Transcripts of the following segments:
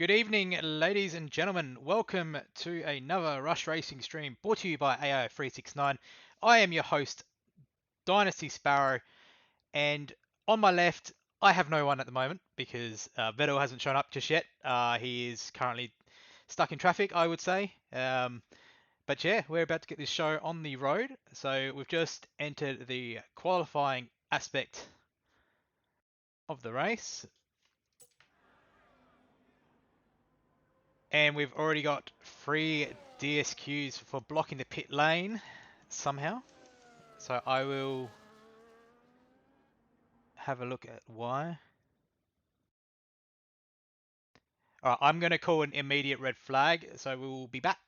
Good evening, ladies and gentlemen. Welcome to another Rush Racing stream brought to you by AI369. I am your host, Dynasty Sparrow, and on my left, I have no one at the moment because Vettel hasn't shown up just yet. He is currently stuck in traffic, I would say. But yeah, we're about to get this show on the road. So we've just entered the qualifying aspect of the race. And we've already got 3 DSQs for blocking the pit lane somehow. So I will have a look at why. Alright, I'm going to call an immediate red flag, so we will be back.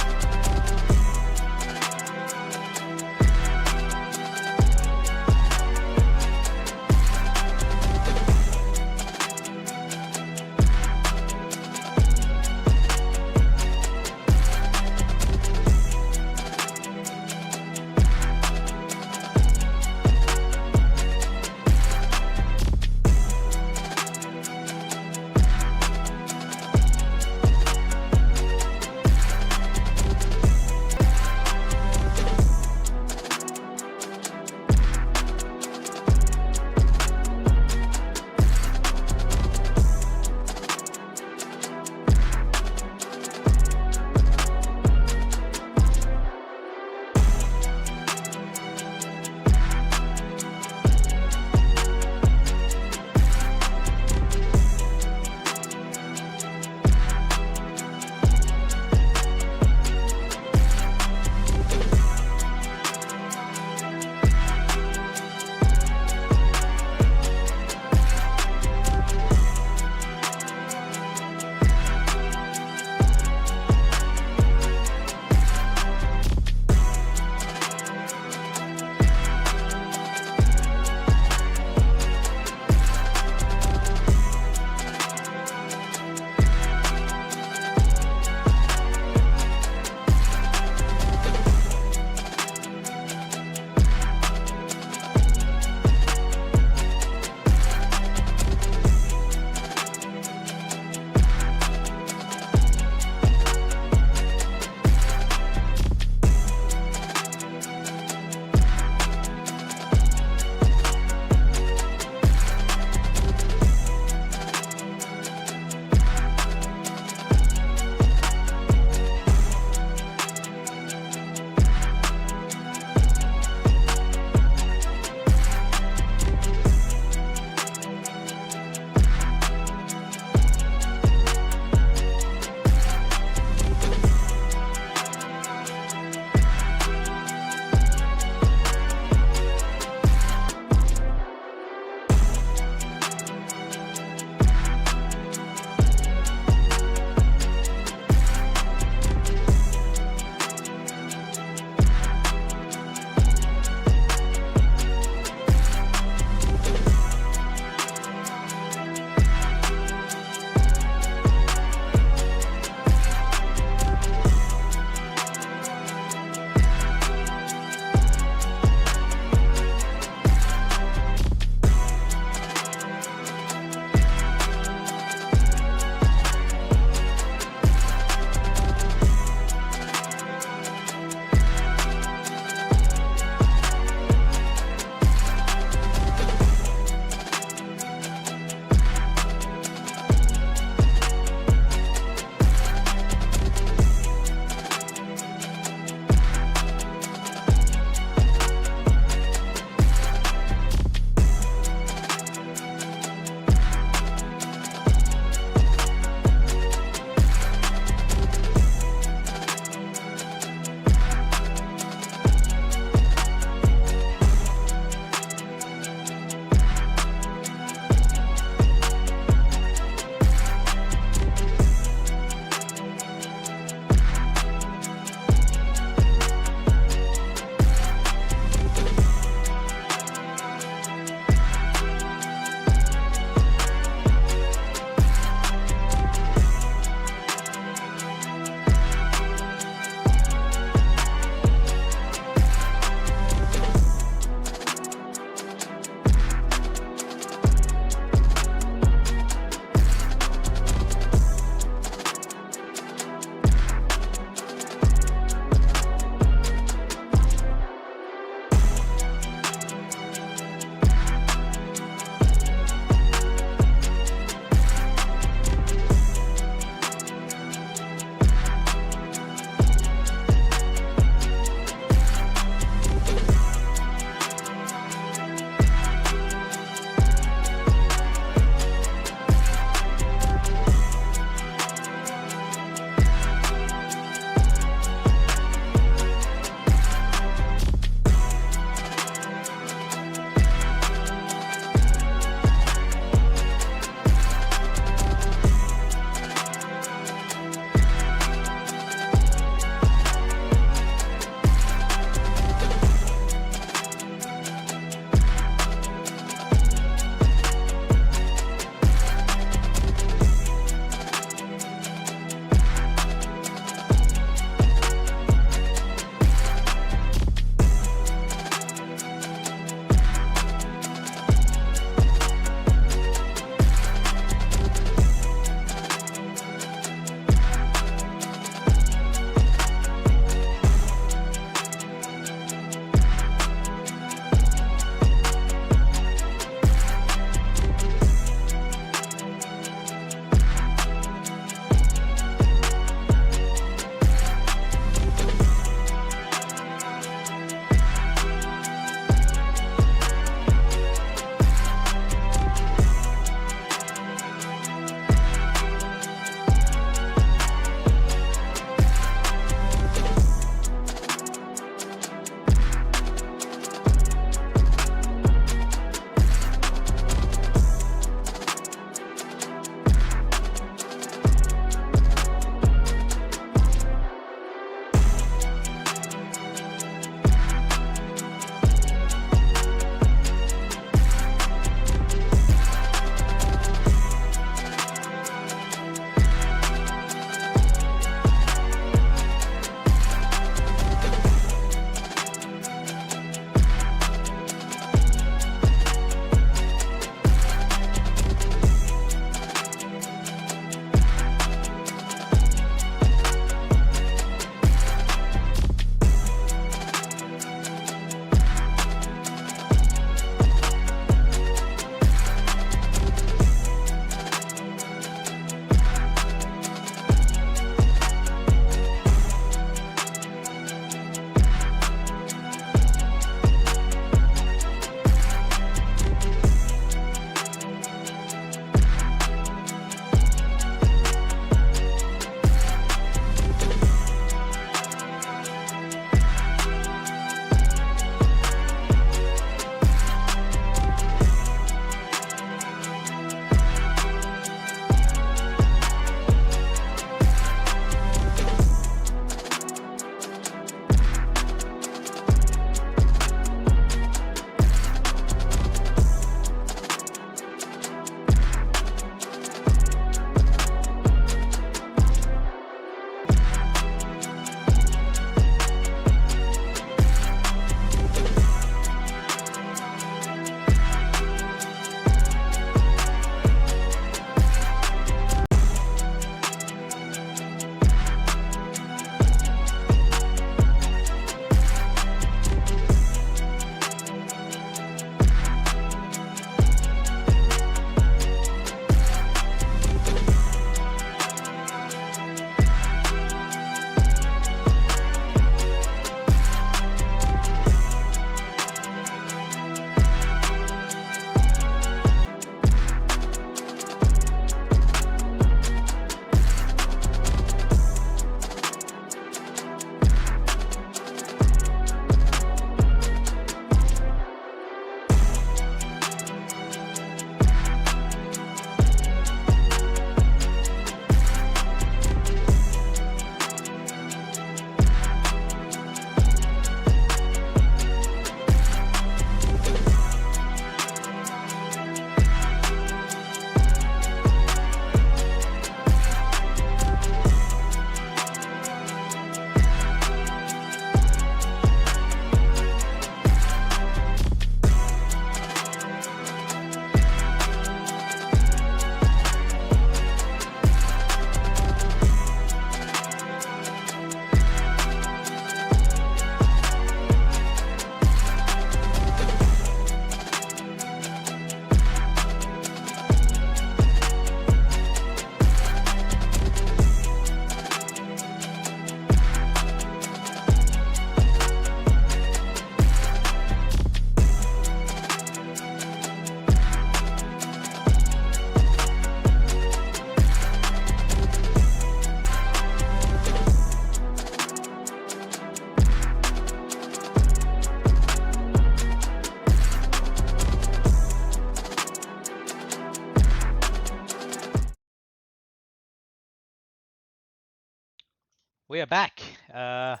We are back. That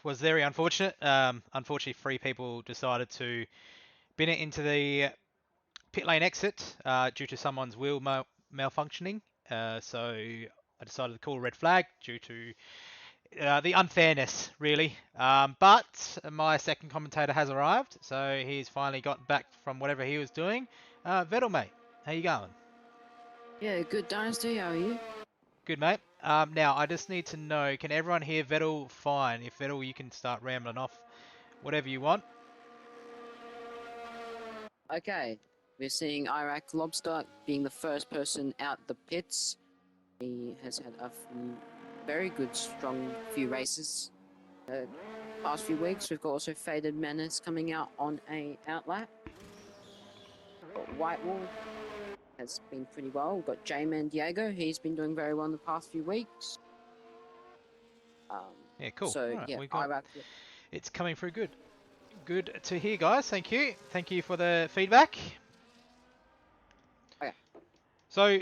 was very unfortunate. Unfortunately, three people decided to bin it into the pit lane exit due to someone's wheel malfunctioning. So I decided to call a red flag due to the unfairness, really. But my second commentator has arrived, so he's finally got back from whatever he was doing. Vettel, mate, how you going? Yeah, good Dynasty, how are you? Good, mate. Now, I just need to know, can everyone hear Vettel fine? If Vettel, you can start rambling off whatever you want. Okay, we're seeing Iraq Lobster being the first person out the pits. He has had a very good, strong few races. Past few weeks, we've got also Faded Menace coming out on a outlap. Got White Wolf has been pretty well. We've got J-Man Diego, he's been doing very well in the past few weeks. Yeah, cool. All right, Yeah, we got Iraq. it's coming through good. Good to hear, guys. Thank you. Thank you for the feedback. Okay. So,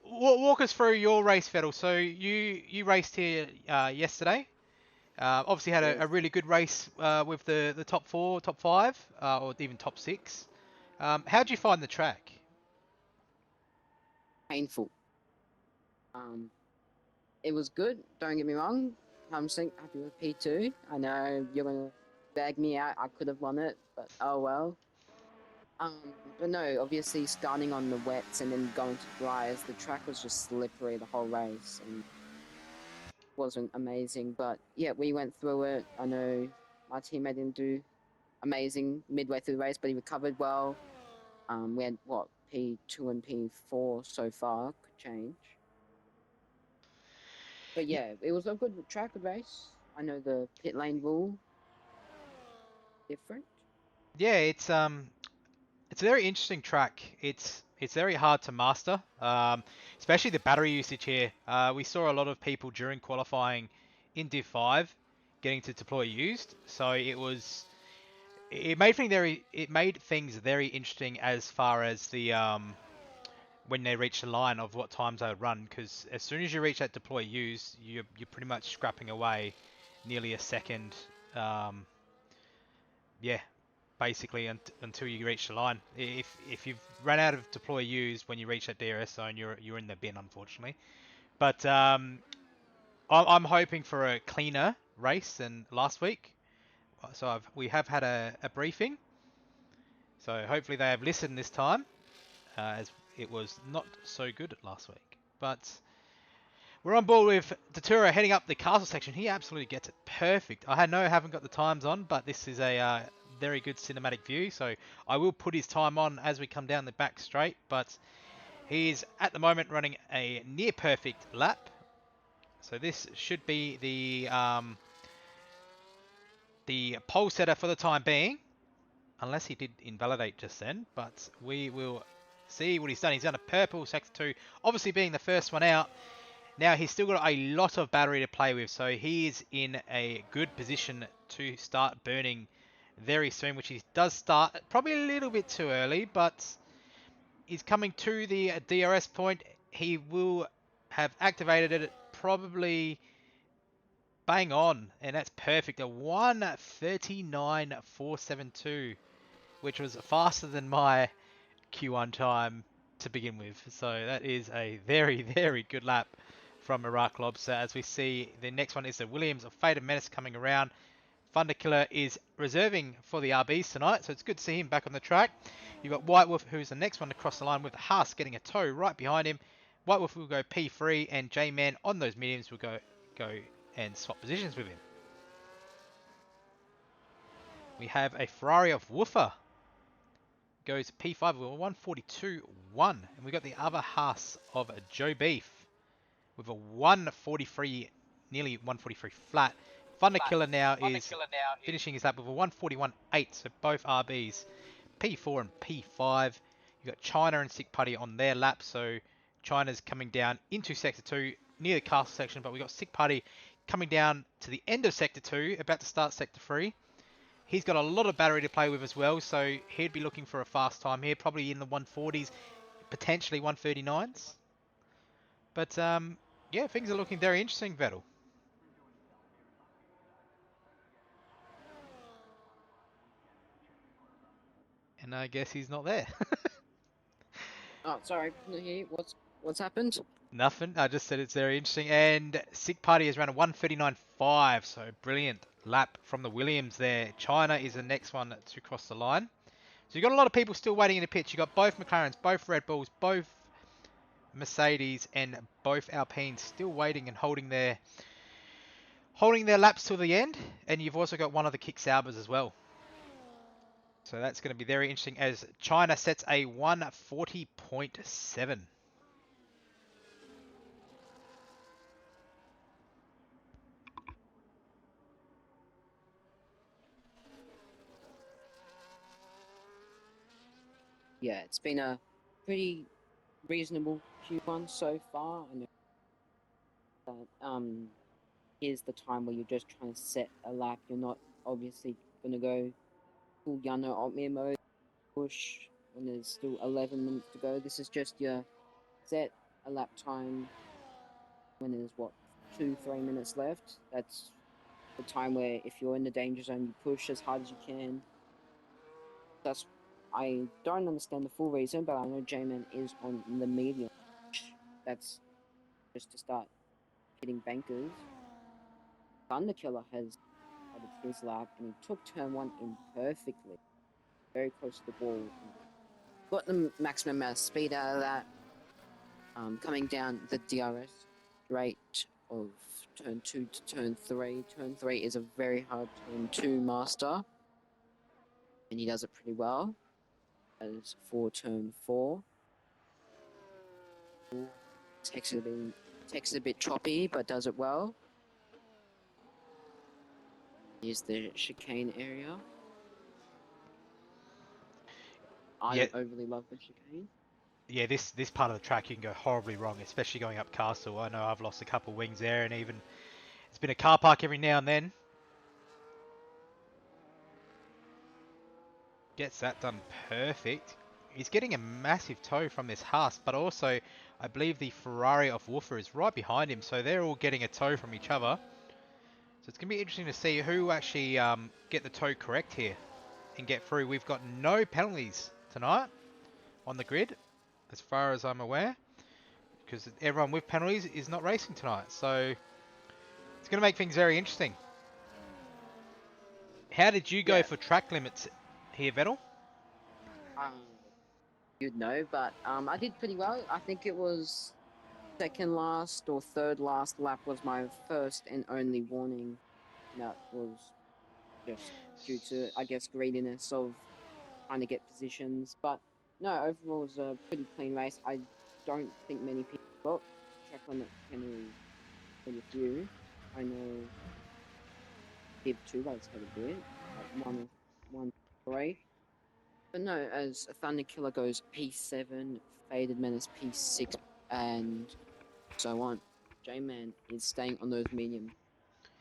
walk us through your race, Vettel. So you raced here yesterday. Obviously had Yes. a really good race with the top four, top five, or even top six. How did you find the track? Painful. It was good, don't get me wrong. I'm happy with P2. I know you're gonna bag me out. I could have won it, but oh well. But no, obviously starting on the wets and then going to dries, the track was just slippery the whole race and wasn't amazing. But yeah, we went through it. I know my teammate didn't do amazing midway through the race, but he recovered well. We had what P2 and P4 so far. Could change. But yeah, it was a good track, good race. I know the pit lane rule different. Yeah, it's a very interesting track. It's very hard to master, especially the battery usage here. We saw a lot of people during qualifying in Div 5 getting to deploy used, so it made things very interesting as far as the when they reach the line of what times they would run, because as soon as you reach that deploy use, you're pretty much scrapping away nearly a second. Um, yeah, basically until you reach the line. If you've run out of deploy use when you reach that DRS zone, you're in the bin, unfortunately. But I'm hoping for a cleaner race than last week. So we have had a briefing. So hopefully they have listened this time, as it was not so good last week. But we're on board with Datura heading up the castle section. He absolutely gets it perfect. Haven't got the times on, but this is a very good cinematic view. So I will put his time on as we come down the back straight. But he is at the moment running a near perfect lap. So this should be the pole setter for the time being, unless he did invalidate just then. But we will see what he's done. He's done a purple sector 2, obviously being the first one out. Now he's still got a lot of battery to play with, so he is in a good position to start burning very soon, which he does start probably a little bit too early, but he's coming to the DRS point. He will have activated it probably bang on, and that's perfect. A 1:39.472, which was faster than my Q1 time to begin with. So that is a very, very good lap from Iraq Lobster. As we see, the next one is the Williams of Fate and Menace coming around. Thunder Killer is reserving for the RBs tonight, so it's good to see him back on the track. You've got White Wolf, who's the next one to cross the line with Haas getting a tow right behind him. White Wolf will go P3, and J-Man on those mediums will go and swap positions with him. We have a Ferrari of Woofer goes P5 with a 142.1, and we got the other Haas of Joe Beef with a 143, nearly 143 flat. Thunder Killer now is finishing his lap with a 141.8, so both RBs P4 and P5. You got China and Sick Putty on their lap, so China's coming down into Sector 2 near the castle section, but we got Sick Putty coming down to the end of Sector 2, about to start Sector 3. He's got a lot of battery to play with as well, so he'd be looking for a fast time here, probably in the 140s, potentially 139s. But yeah, Yeah, things are looking very interesting, Vettel. And I guess he's not there. Oh, sorry, couldn't hear you. What's happened? Nothing. I just said it's very interesting. And Sick Party has run a 1:39.5, so brilliant lap from the Williams there. China is the next one to cross the line. So you've got a lot of people still waiting in the pits. You've got both McLarens, both Red Bulls, both Mercedes, and both Alpines still waiting and holding their laps till the end. And you've also got one of the Kick Saubers as well. So that's going to be very interesting as China sets a 1:40.7. Yeah, it's been a pretty reasonable Q1 so far. I know that here's the time where you're just trying to set a lap. You're not obviously gonna go full Yano Altmere mode push when there's still 11 minutes to go. This is just your set a lap time when there's what 2-3 minutes left. That's the time where if you're in the danger zone, you push as hard as you can. That's I don't understand the full reason, but I know J-Man is on the medium. That's just to start hitting bankers. Thunder Killer has started his lap and he took turn one in perfectly, very close to the wall. And got the maximum amount of speed out of that. Coming down the DRS rate of turn 2 to turn 3. Turn 3 is a very hard turn to master, and he does it pretty well. As for turn 4, takes it a bit choppy, but does it well. Here's the chicane area. I Yeah, don't overly love the chicane. yeah. This part of the track you can go horribly wrong, especially going up Castle. I know I've lost a couple wings there, and even it's been a car park every now and then. Gets that done perfect. He's getting a massive tow from this Haas, but also I believe the Ferrari of Woofer is right behind him, so they're all getting a tow from each other. So it's going to be interesting to see who actually get the tow correct here and get through. We've got no penalties tonight on the grid, as far as I'm aware, because everyone with penalties is not racing tonight. So it's going to make things very interesting. How did you go Yeah, for track limits here, Vettel? um, you'd know, but I did pretty well. I think it was second last or third last lap was my first and only warning. That was just due to, I guess, greediness of trying to get positions. But no, overall it was a pretty clean race. I don't think many people got track limit penalties. Very few. I know Div 2 rates had a bit, like one, 3. But no, as Thunder Killer goes P7, Faded Menace P6, and so on. J-Man is staying on those medium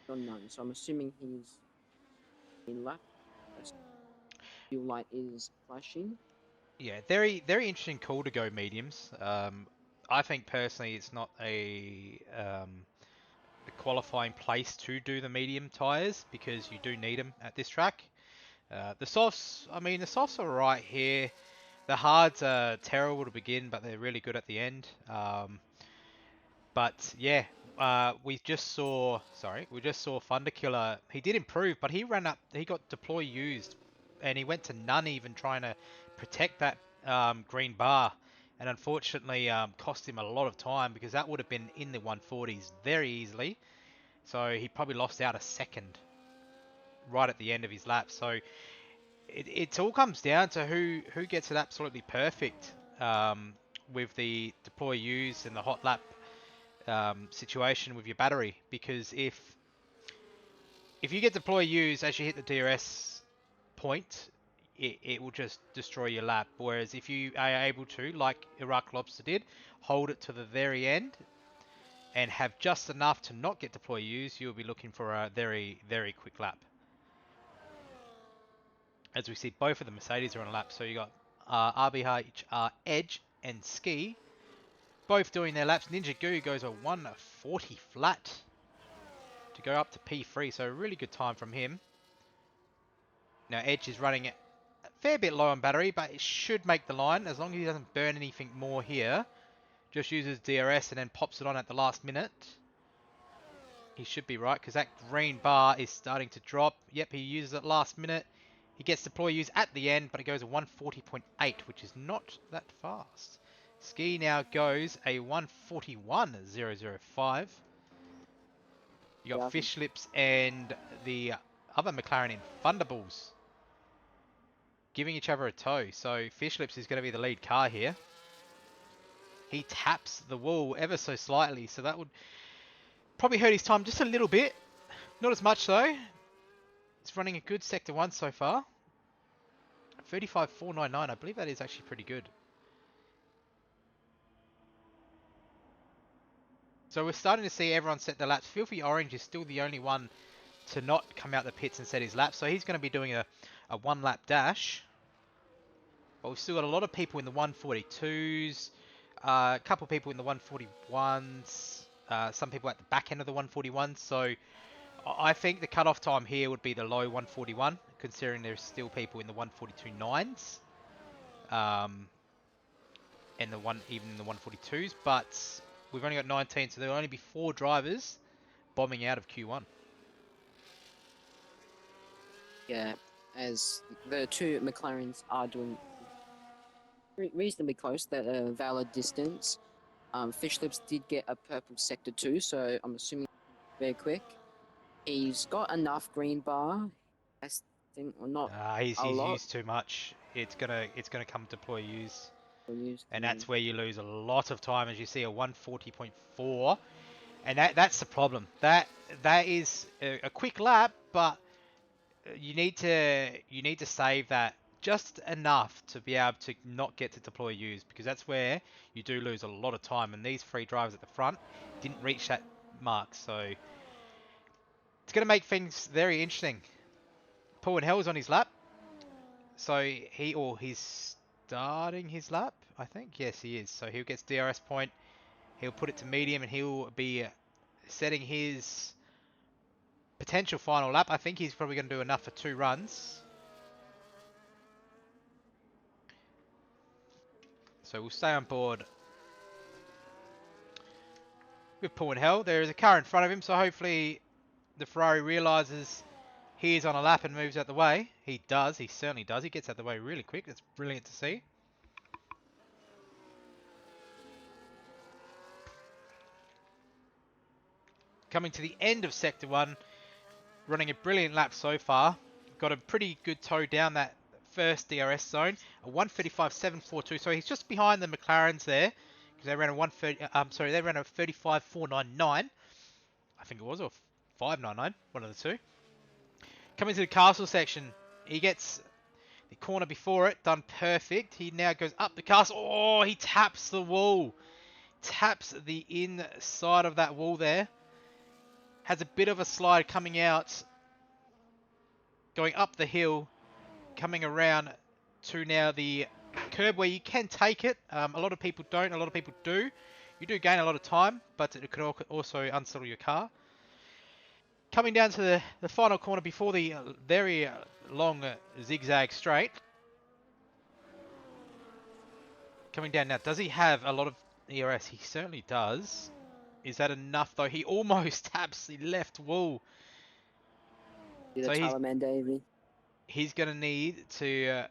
or none, so I'm assuming he's in lap. Fuel light is flashing. Yeah, very very interesting call to go mediums. I think personally it's not a qualifying place to do the medium tires because you do need them at this track. The softs, I mean, the softs are right here. The hards are terrible to begin, but they're really good at the end. But yeah, we just saw Thunder Killer. He did improve, but he ran up, he got deploy used, and he went to none even trying to protect that green bar, and unfortunately cost him a lot of time because that would have been in the 140s very easily. So he probably lost out a second right at the end of his lap. So it all comes down to who gets it absolutely perfect with the deploy used and the hot lap situation with your battery, because if you get deploy use as you hit the DRS point, it will just destroy your lap. Whereas if you are able to, like Iraq Lobster did, hold it to the very end and have just enough to not get deploy use, you'll be looking for a very, very quick lap. As we see, both of the Mercedes are on a lap. So you got RBH Edge and Ski both doing their laps. Ninja Goo goes a 140 flat to go up to P3, so a really good time from him. Now Edge is running a fair bit low on battery, but it should make the line as long as he doesn't burn anything more here. Just uses DRS and then pops it on at the last minute. He should be right because that green bar is starting to drop. Yep, he uses it last minute. He gets deploy use at the end, but it goes a 140.8, which is not that fast. Ski now goes a 141.005. You got Yeah, Fish Lips and the other McLaren in Thunderballs giving each other a tow. So Fish Lips is going to be the lead car here. He taps the wall ever so slightly, so that would probably hurt his time just a little bit. Not as much though. It's running a good Sector 1 so far. 35.499, I believe that is actually pretty good. So we're starting to see everyone set their laps. Filthy Orange is still the only one to not come out the pits and set his lap. So he's going to be doing a one lap dash. But we've still got a lot of people in the 142s. A couple of people in the 141s. Some people at the back end of the 141s. So I think the cutoff time here would be the low 141, considering there's still people in the 142.9s. And even the 142s, but we've only got 19, so there will only be 4 drivers bombing out of Q1. yeah. As the two McLarens are doing reasonably close, that valid distance. Fish Lips did get a purple sector 2, so I'm assuming very quick. He's got enough green bar, I think, or not He's a lot. used too much. It's gonna come deploy use, Used and to. that's where you lose a lot of time, as you see a 140.4, and that's the problem. That is a quick lap, but you need to save that just enough to be able to not get to deploy use, because that's where you do lose a lot of time, and these 3 drivers at the front didn't reach that mark, so it's going to make things very interesting. Paul and Hell's on his lap, so he's starting his lap, I think. Yes, he is. So he'll get DRS point, he'll put it to medium, and he'll be setting his potential final lap. I think he's probably going to do enough for 2 runs. So we'll stay on board with Paul and Hell. There is a car in front of him, so hopefully the Ferrari realises he is on a lap and moves out the way. He does. He certainly does. He gets out the way really quick. That's brilliant to see. Coming to the end of Sector 1, running a brilliant lap so far. Got a pretty good tow down that first DRS zone, a 135.742. So he's just behind the McLarens there, because they ran a 35.499. I think it was, or 599, one of the two. Coming to the castle section, he gets the corner before it done perfect. He now goes up the castle. Oh, he taps the wall. Taps the inside of that wall there. Has a bit of a slide coming out, going up the hill, coming around to now the curb where you can take it. A lot of people don't, a lot of people do. You do gain a lot of time, but it could also unsettle your car. Coming down to the final corner before the very long zigzag straight. Coming down now, does he have a lot of ERS? He certainly does. Is that enough though? He almost taps the left wall. So he's going to need to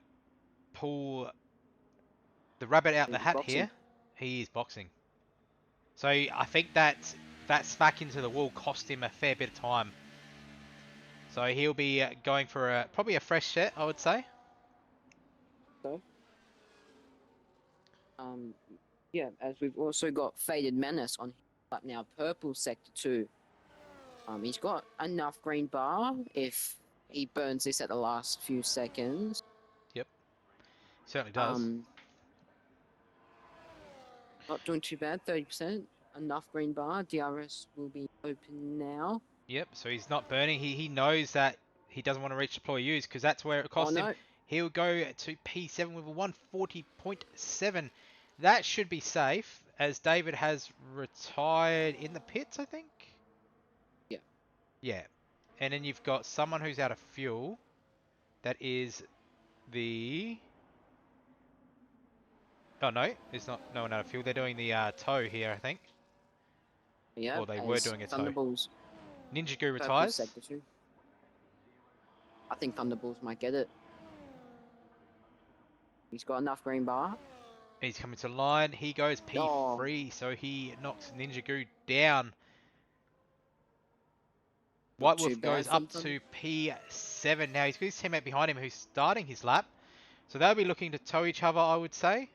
pull the rabbit out the hat here. He is boxing. So I think that smack into the wall cost him a fair bit of time. So he'll be going for probably a fresh set, I would say. So, yeah, as we've also got Faded Menace on up now, purple sector 2. He's got enough green bar if he burns this at the last few seconds. Yep, certainly does. Not doing too bad, 30%. Enough green bar. DRS will be open now. Yep, so he's not burning. He knows that he doesn't want to reach deploy use, because that's where it costs him. He'll go to P7 with a 140.7. That should be safe. as David has retired in the pits, I think. Yeah. Yeah. And then you've got someone who's out of fuel. That is the... Oh, no. There's not no one out of fuel. They're doing the tow here, I think. Yeah, Or they were as doing a tow. Thunderbolts Ninja Goo purple retires. sector 2. I think Thunderbolts might get it. He's got enough green bar. He's coming to line. He goes Oh, P3, so he knocks Ninja Goo down. not White too Wolf goes bad from up Thunder. to P7 now. He's got his teammate behind him who's starting his lap. So they'll be looking to tow each other, I would say.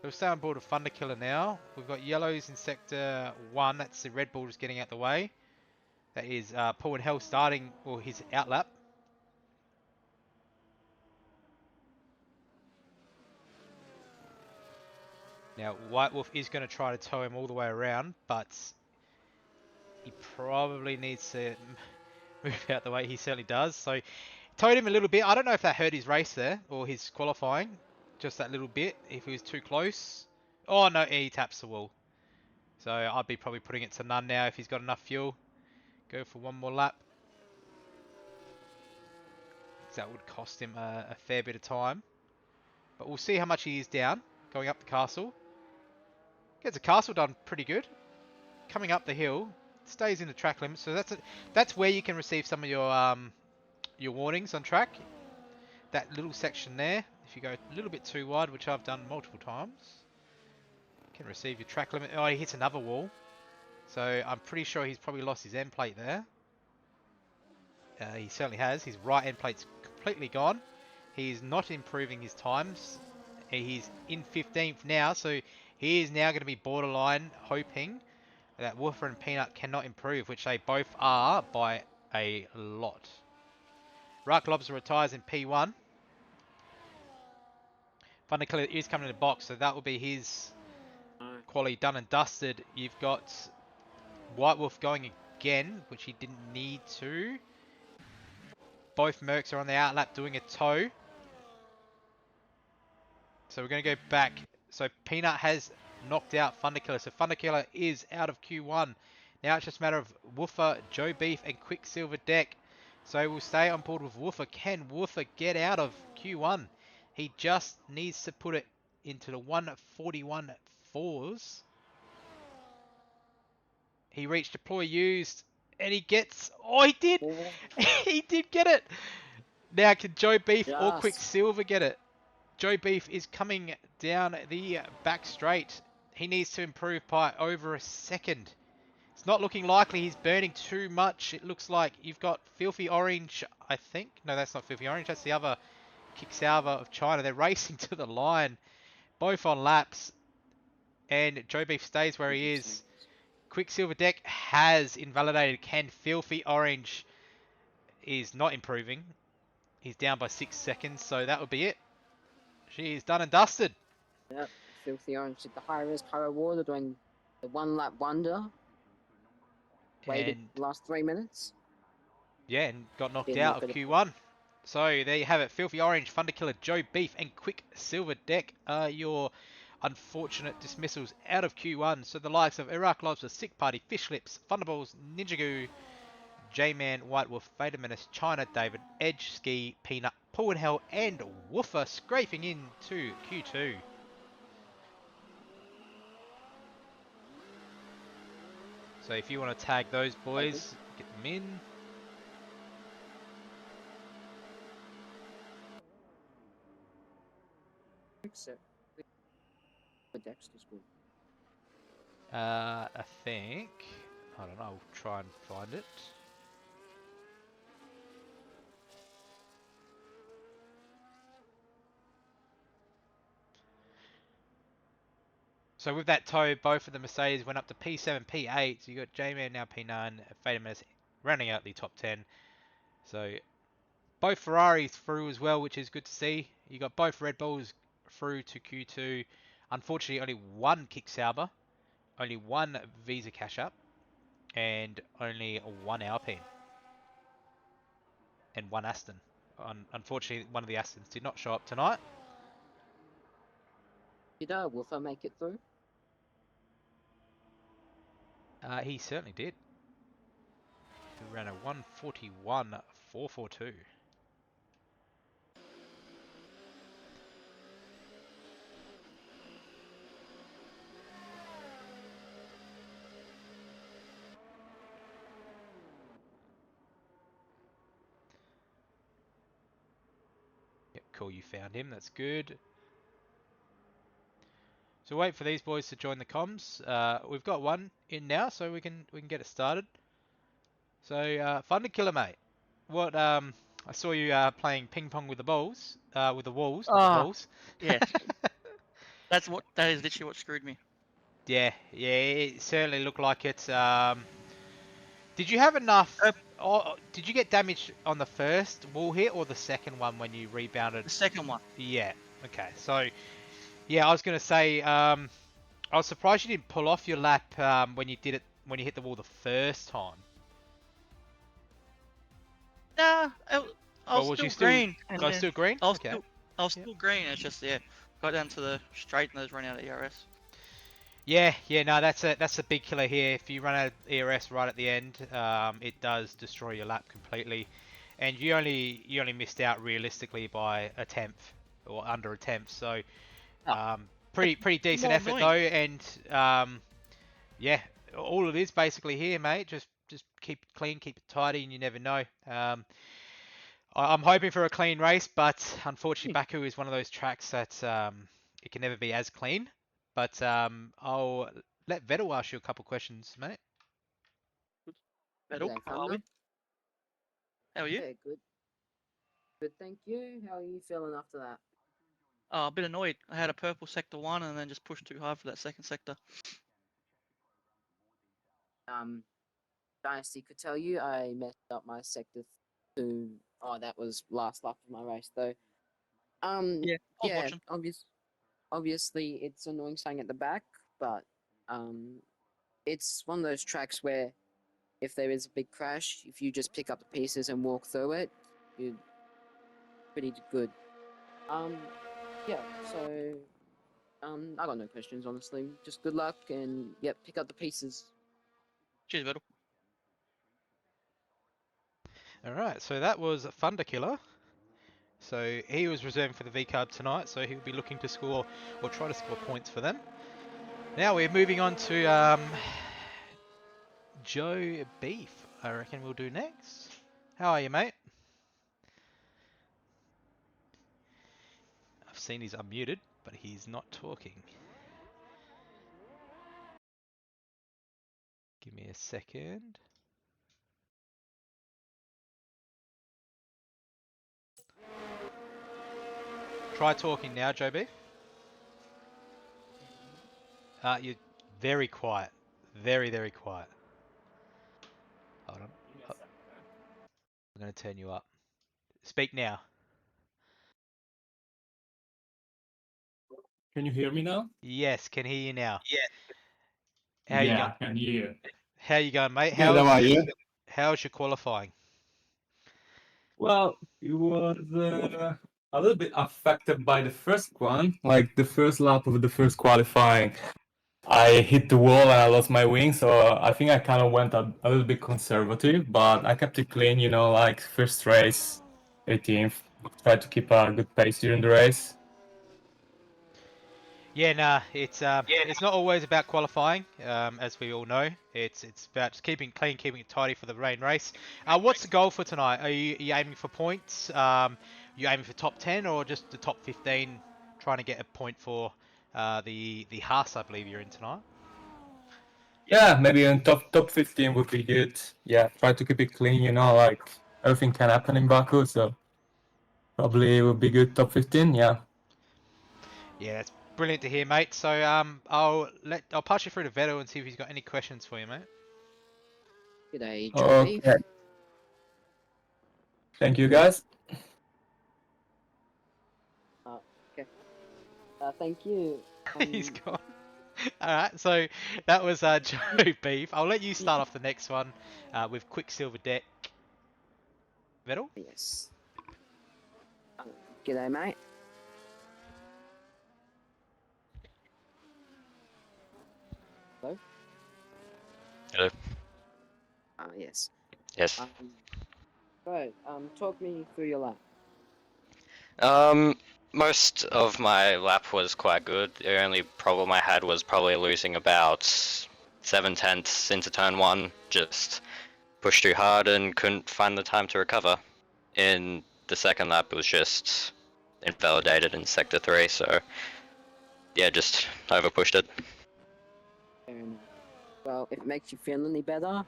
We'll stay on board with Thunder Killer now. We've got yellows in sector 1. That's the Red Bull just getting out the way. That is Paul and Hell starting, or his outlap. Now, White Wolf is going to try to tow him all the way around, but he probably needs to move out the way. He certainly does. So, towed him a little bit. I don't know if that hurt his race there, or his qualifying. Just that little bit, if he was too close. Oh, no, he taps the wall. So, I'd be probably putting it to none now if he's got enough fuel. Go for one more lap. That would cost him a fair bit of time. But we'll see how much he is down, going up the castle. Gets the castle done pretty good. Coming up the hill, stays in the track limit. So that's where you can receive some of your warnings on track. That little section there, if you go a little bit too wide, which I've done multiple times, can receive your track limit. Oh, he hits another wall. So I'm pretty sure he's probably lost his end plate there. He certainly has. His right end plate's completely gone. He's not improving his times. He's in 15th now, so he is now going to be borderline, hoping that Woofer and Peanut cannot improve, which they both are by a lot. Rock Lobster retires in P1. Thunderkiller is coming in the box, so that will be his quality done and dusted. You've got White Wolf going again, which he didn't need to. Both Mercs are on the outlap doing a tow. So we're going to go back. So Peanut has knocked out Thunderkiller. So Thunderkiller is out of Q1. Now it's just a matter of Woofer, Joe Beef, and Quicksilver Deck. So we'll stay on board with Woofer. Can Woofer get out of Q1? He just needs to put it into the 141 fours. He reached deploy used, and he gets... Oh, he did! He did get it! Now can Joe Beef or Quicksilver get it? Joe Beef is coming down the back straight. He needs to improve by over a second. It's not looking likely. He's burning too much. It looks like you've got Filthy Orange, I think. No, that's not Filthy Orange. That's the other Kicksalver of China. They're racing to the line. Both on laps. And Joe Beef stays where he is. Quicksilver Deck has invalidated Ken. Filthy Orange is not improving. He's down by 6 seconds, so that would be it. She is done and dusted. Yep, Filthy Orange did the high risk, high reward, doing the 1 lap wonder. Waited the last 3 minutes. Yeah, and got knocked out of Q1. So there you have it. Filthy Orange, Thunderkiller, Joe Beef, and Quicksilver Deck are your unfortunate dismissals out of Q1. So the likes of Iraq Lobster, Sick Party, Fish Lips, Thunderballs, Ninja Goo, J-Man, White Wolf, Vader Menace, China, David, Edge, Ski, Peanut, Paul and Hell, and Woofer scraping into Q2. So if you want to tag those boys, get them in. I think... I don't know, I'll try and find it. So with that tow, both of the Mercedes went up to P7, P8. So you got J-Man now P9, Vader Menace rounding out the top 10. So both Ferraris through as well, which is good to see. You got both Red Bulls through to Q2. Unfortunately, only one Kicksauber, only one Visa Cash Up, and only one Alpine. And one Aston. Unfortunately, one of the Astons did not show up tonight. Did Woofer make it through? He certainly did. He ran a 141.442. Yep, cool. You found him. That's good. So wait for these boys to join the comms. We've got one in now, so we can get it started. So Thunder Killer, mate. What I saw you playing ping pong with the balls, with the walls, not the Ah, balls. yeah. That is literally what screwed me. Yeah, it certainly looked like it. Did you have enough? Uh, Did you get damage on the first wall hit or the second one when you rebounded? the second one. Yeah. Okay. So yeah, I was gonna say I was surprised you didn't pull off your lap when you did it when you hit the wall the first time. Nah, I Or was was you still still? green, and I was then still green. I was Okay. still I was Yep. still green. It's just got down to the straight and those run out of ERS. Yeah. No, that's a big killer here. If you run out of ERS right at the end, it does destroy your lap completely, and you only missed out realistically by a tenth or under a tenth. So Oh, that's pretty decent more effort though, annoying. and yeah, all it is basically here, mate. Just keep it clean, keep it tidy, and you never know. I'm hoping for a clean race, but unfortunately, Baku is one of those tracks that it can never be as clean. But I'll let Vettel ask you a couple questions, mate. Metal, G'day, how are we? Thunder. How are you? Yeah, good. Good, thank you. How are you feeling after that? Oh, a bit annoyed. I had a purple sector 1 and then just pushed too hard for that second sector. Dynasty could tell you I messed up my sector 2. Oh, that was last lap of my race though. Yeah, I was Yeah, watching. obviously it's annoying staying at the back, but it's one of those tracks where if there is a big crash, if you just pick up the pieces and walk through it, you're pretty good. Yeah, so I got no questions honestly. Just good luck and yep, pick up the pieces. Cheers, Metal. All right, so that was Thunder Killer. So he was reserving for the V card tonight, so he'll be looking to score or try to score points for them. Now we're moving on to Joe Beef. I reckon we'll do next. How are you, mate? I've seen he's unmuted, but he's not talking. Give me a second. Try talking now, Joe Beef. You're very quiet. Very quiet. Hold on. I'm going to turn you up. Speak now. Can you hear me now? Yes, can hear you now. Yeah. How you Yeah, going? I can hear you. How you going, mate? Good, how are you? How's your qualifying? Well, it was a little bit affected by the first one, like the first lap of the first qualifying. I hit the wall and I lost my wing, so I think I kind of went a little bit conservative, but I kept it clean, like first race, 18th. Tried to keep a good pace during the race. Yeah, nah, it's not always about qualifying, as we all know. It's about just keeping clean, keeping it tidy for the rain race. What's the goal for tonight? Are you aiming for points? You aiming for top 10 or just the top 15? Trying to get a point for the Haas, I believe you're in tonight. Yeah, maybe in top 15 would be good. Yeah, try to keep it clean, like everything can happen in Baku, so probably it would be good top 15, yeah. Yeah, that's brilliant to hear, mate. So I'll pass you through to Vettel and see if he's got any questions for you, mate. G'day, Joe Beef. Okay. Thank you, guys. Okay. Thank you. He's gone. All right, so that was Joe Beef. I'll let you start off the next one with Quicksilver Deck. Vettel? Yes. Uh, G'day, mate. Hello. Hello. Yes. Yes. Talk me through your lap. Most of my lap was quite good. The only problem I had was probably losing about 7/10 into turn 1. Just pushed too hard and couldn't find the time to recover. In the second lap, it was just invalidated in sector 3, so yeah, just overpushed it. Fair enough. Well, if it makes you feel any better,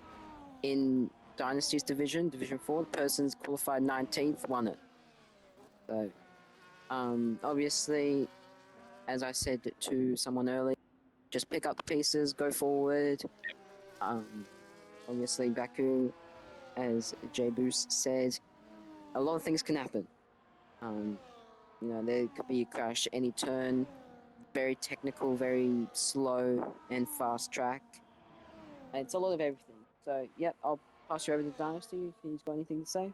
in Dynasty's Division 4, the person's qualified 19th, won it. So, obviously, as I said to someone earlier, just pick up the pieces, go forward. Obviously, Baku, as J Boost said, a lot of things can happen. There could be a crash any turn, very technical, very slow and fast track. It's a lot of everything. So, yep, I'll pass you over to Dynasty if he's got anything to say.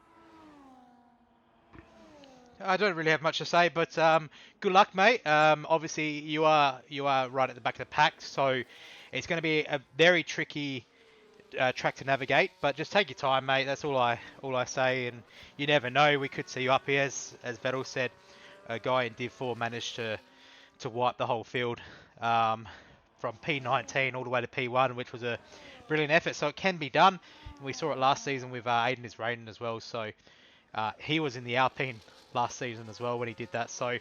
I don't really have much to say, but good luck, mate. Obviously, you are right at the back of the pack, so it's going to be a very tricky track to navigate. But just take your time, mate. That's all I say. And you never know, we could see you up here, as Vettel said. A guy in Div 4 managed to wipe the whole field from P19 all the way to P1, which was a brilliant effort. So it can be done. And we saw it last season with Aiden is Raiden as well. So he was in the Alpine last season as well when he did that. So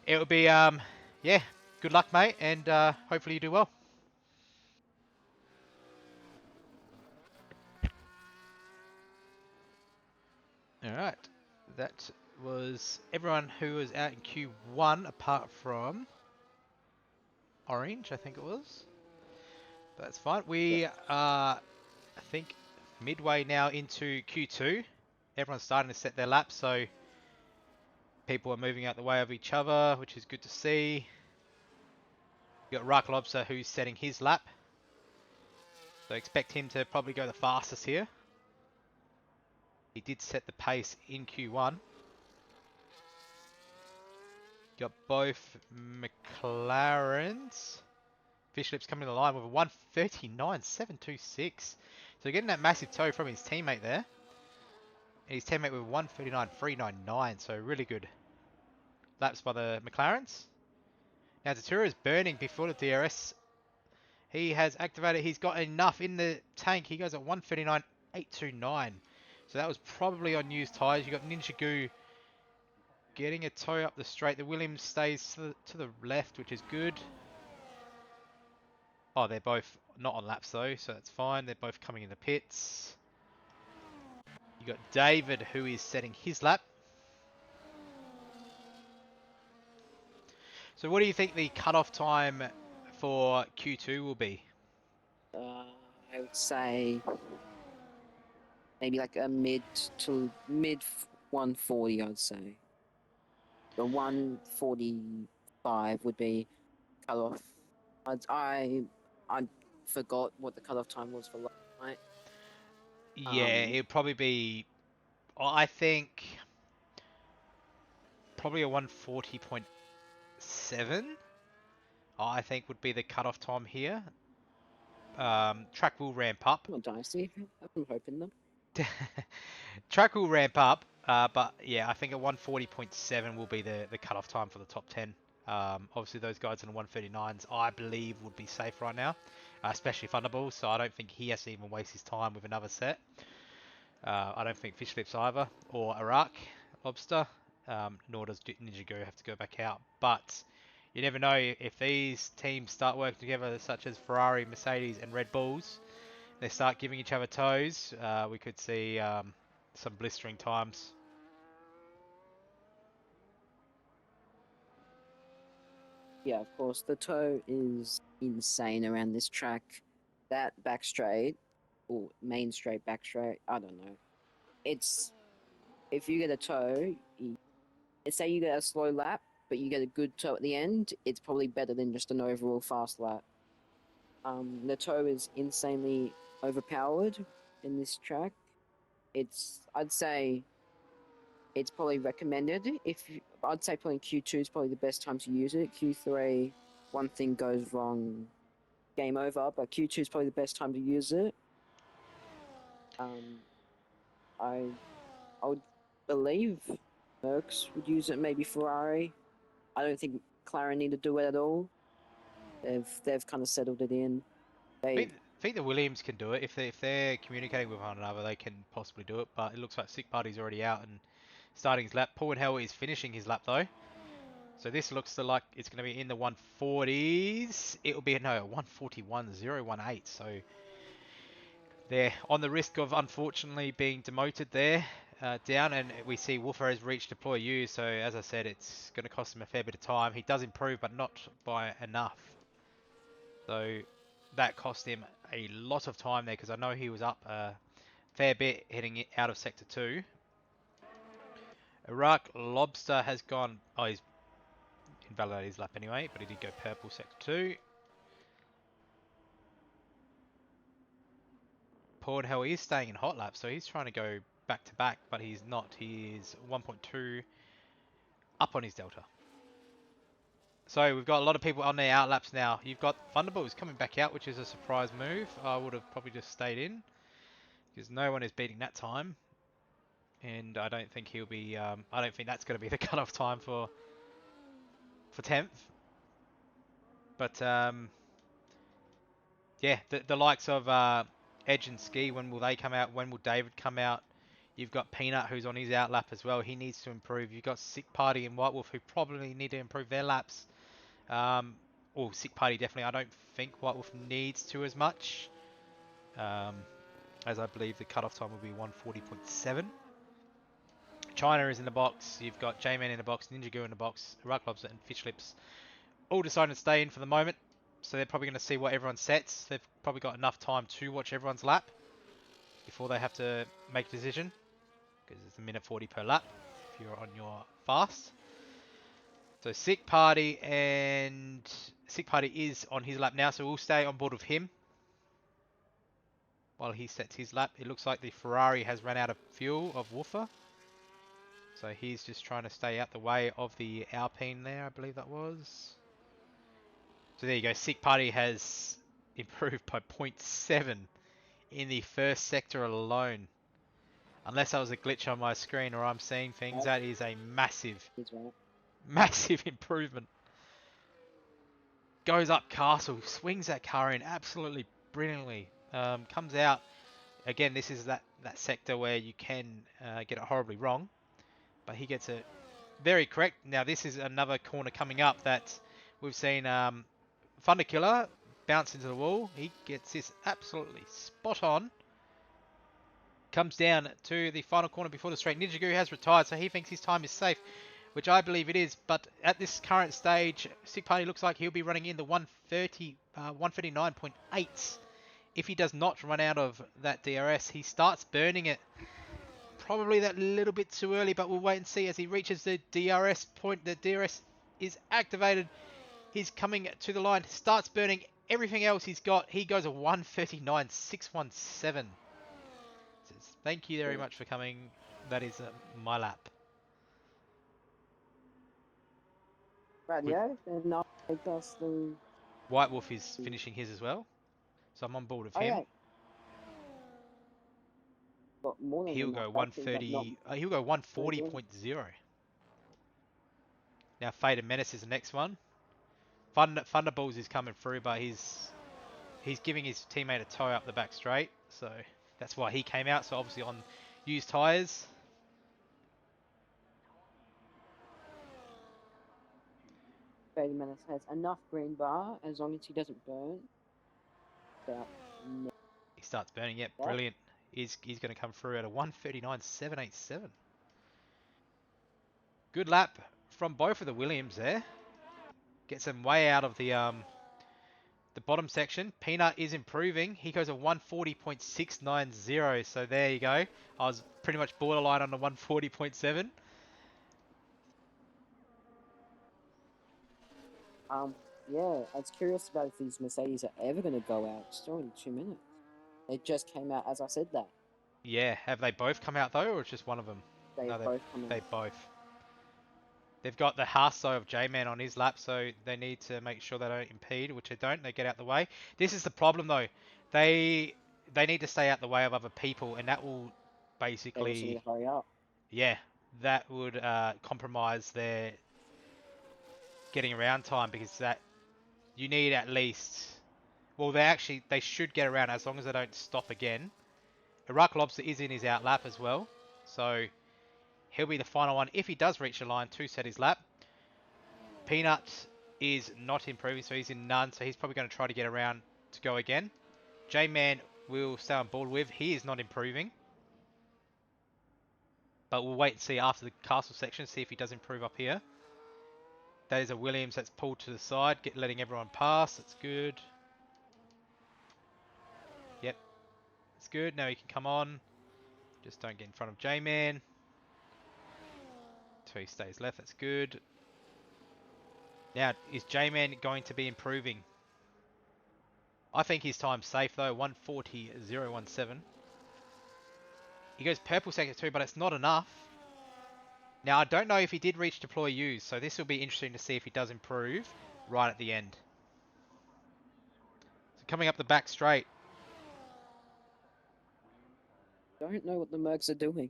it would be, yeah, good luck, mate, and hopefully you do well. All right, that was everyone who was out in Q1 apart from Orange, I think it was. That's fine. We are, I think, midway now into Q2. Everyone's starting to set their laps, so people are moving out the way of each other, which is good to see. You got Rock Lobster who's setting his lap. So expect him to probably go the fastest here. He did set the pace in Q1. Got both McLarens. Fishlip's coming to the line with a 139.726. So getting that massive toe from his teammate there. And his teammate with 139.399. So really good laps by the McLarens. Now Tatura is burning before the DRS. He has activated. He's got enough in the tank. He goes at 139.829. So that was probably on used tyres. You got Ninja Goo getting a toe up the straight. The Williams stays to the left, which is good. Oh, they're both not on laps though, so that's fine. They're both coming in the pits. You got David who is setting his lap. So what do you think the cutoff time for Q2 will be? I would say maybe like a mid 140, I'd say. The 145 would be cutoff. I forgot what the cutoff time was for last night. Yeah, it'd probably be, I think, probably a 140.7. I think would be the cutoff time here. Track will ramp up. Come on, Dynasty. I'm hoping them. Track will ramp up, but yeah, I think a 140.7 will be the cutoff time for the top 10. Obviously, those guys in the 139s, I believe, would be safe right now, especially Thunderball, so I don't think he has to even waste his time with another set. I don't think Fish Flips either, or Iraq Lobster, nor does Ninja Go have to go back out. But you never know, if these teams start working together, such as Ferrari, Mercedes, and Red Bulls, they start giving each other toes, we could see some blistering times. Yeah, of course. The toe is insane around this track. That back straight, or main straight, back straight, I don't know. It's, if you get a toe, say you get a slow lap, but you get a good toe at the end, it's probably better than just an overall fast lap. The toe is insanely overpowered in this track. I'd say it's probably recommended. I'd say probably Q2 is probably the best time to use it. Q3, one thing goes wrong, game over. But Q2 is probably the best time to use it. I would believe Mercs would use it, maybe Ferrari. I don't think McLaren need to do it at all. They've kind of settled it in. They I think the Williams can do it if they're communicating with one another. They can possibly do it, but it looks like Sick Party's already out and starting his lap. Paul Hell is finishing his lap though, so this looks like it's going to be in the 140s. It will be no 141.018. So they're on the risk of unfortunately being demoted there. Down, and we see Woofer has reached deploy U, so as I said, it's going to cost him a fair bit of time. He does improve, but not by enough. So that cost him a lot of time there, because I know he was up a fair bit heading out of Sector 2. Iraq Lobster has gone, oh, he's invalidated his lap anyway, but he did go purple Sector 2. Port Hell is staying in hot lap, so he's trying to go back to back, but he's not. He's 1.2 up on his delta. So we've got a lot of people on their out laps now. You've got Thunderbolts coming back out, which is a surprise move. I would have probably just stayed in, because no one is beating that time. And I don't think he'll be, I don't think that's going to be the cutoff time for 10th. But yeah, the likes of Edge and Ski, when will they come out? When will David come out? You've got Peanut, who's on his out lap as well. He needs to improve. You've got Sick Party and White Wolf, who probably need to improve their laps. Or Sick Party definitely. I don't think White Wolf needs to as much, as I believe the cutoff time will be 140.7. China is in the box. You've got J-Man in the box, Ninja Goo in the box, Rock Lobster and Fish Lips all deciding to stay in for the moment. So they're probably going to see what everyone sets. They've probably got enough time to watch everyone's lap before they have to make a decision, because it's a minute 40 per lap if you're on your fast. So Sick Party is on his lap now, so we'll stay on board with him while he sets his lap. It looks like the Ferrari has run out of fuel of Woofer, so he's just trying to stay out the way of the Alpine there, I believe that was. So there you go, Sick Party has improved by 0.7 in the first sector alone. Unless that was a glitch on my screen or I'm seeing things, that is a massive, massive improvement. Goes up castle, swings that car in absolutely brilliantly. Comes out, again, this is that sector where you can get it horribly wrong, but he gets it very correct. Now this is another corner coming up that we've seen Thunder Killer bounce into the wall. He gets this absolutely spot on. Comes down to the final corner before the straight. Ninja Goo has retired, so he thinks his time is safe, which I believe it is. But at this current stage, Sick Party looks like he'll be running in the 139.8. If he does not run out of that DRS, he starts burning it. Probably that little bit too early, but we'll wait and see as he reaches the DRS point. The DRS is activated. He's coming to the line, starts burning everything else he's got. He goes a 139.617. Says, thank you very much for coming. That is my lap. Radio, and now take us the. White Wolf is finishing his as well, so I'm on board with him. Yeah. Got more than He'll go enough, actually, 130. He'll go 140.0. Now Faded Menace is the next one. Thunderballs is coming through, but he's giving his teammate a toe up the back straight, so that's why he came out. So obviously on used tyres. Faded Menace has enough green bar as long as he doesn't burn. He starts burning. Yep, brilliant. He's going to come through at a 139.787. Good lap from both of the Williams there. Gets him way out of the bottom section. Peanut is improving. He goes a 140.690. So there you go. I was pretty much borderline on the 140.7. Yeah, I was curious about if these Mercedes are ever going to go out. It's still in 2 minutes. They just came out as I said that. Yeah, have they both come out though, or just one of them? They No, both come out. They both. They've got the Haas of J-Man on his lap, so they need to make sure they don't impede, which they don't. They get out the way. This is the problem though. They they need to stay out the way of other people, and that will They also need basically, to hurry up. yeah, that would compromise their getting around time, because that you need at least. Well, they should get around as long as they don't stop again. Iraq Lobster is in his out lap as well, so he'll be the final one if he does reach the line to set his lap. Peanut is not improving, so he's in none, so he's probably going to try to get around to go again. J-Man will stay on board with. He is not improving. But we'll wait and see after the castle section, see if he does improve up here. That is a Williams that's pulled to the side, letting everyone pass. That's good. Yep, it's good. Now he can come on. Just don't get in front of J-Man. So he stays left. That's good. Now, is J-Man going to be improving? I think his time's safe though. 1:40.017. He goes purple sector too, but it's not enough. Now, I don't know if he did reach deploy use, so this will be interesting to see if he does improve right at the end. So coming up the back straight. Don't know what the Mercs are doing.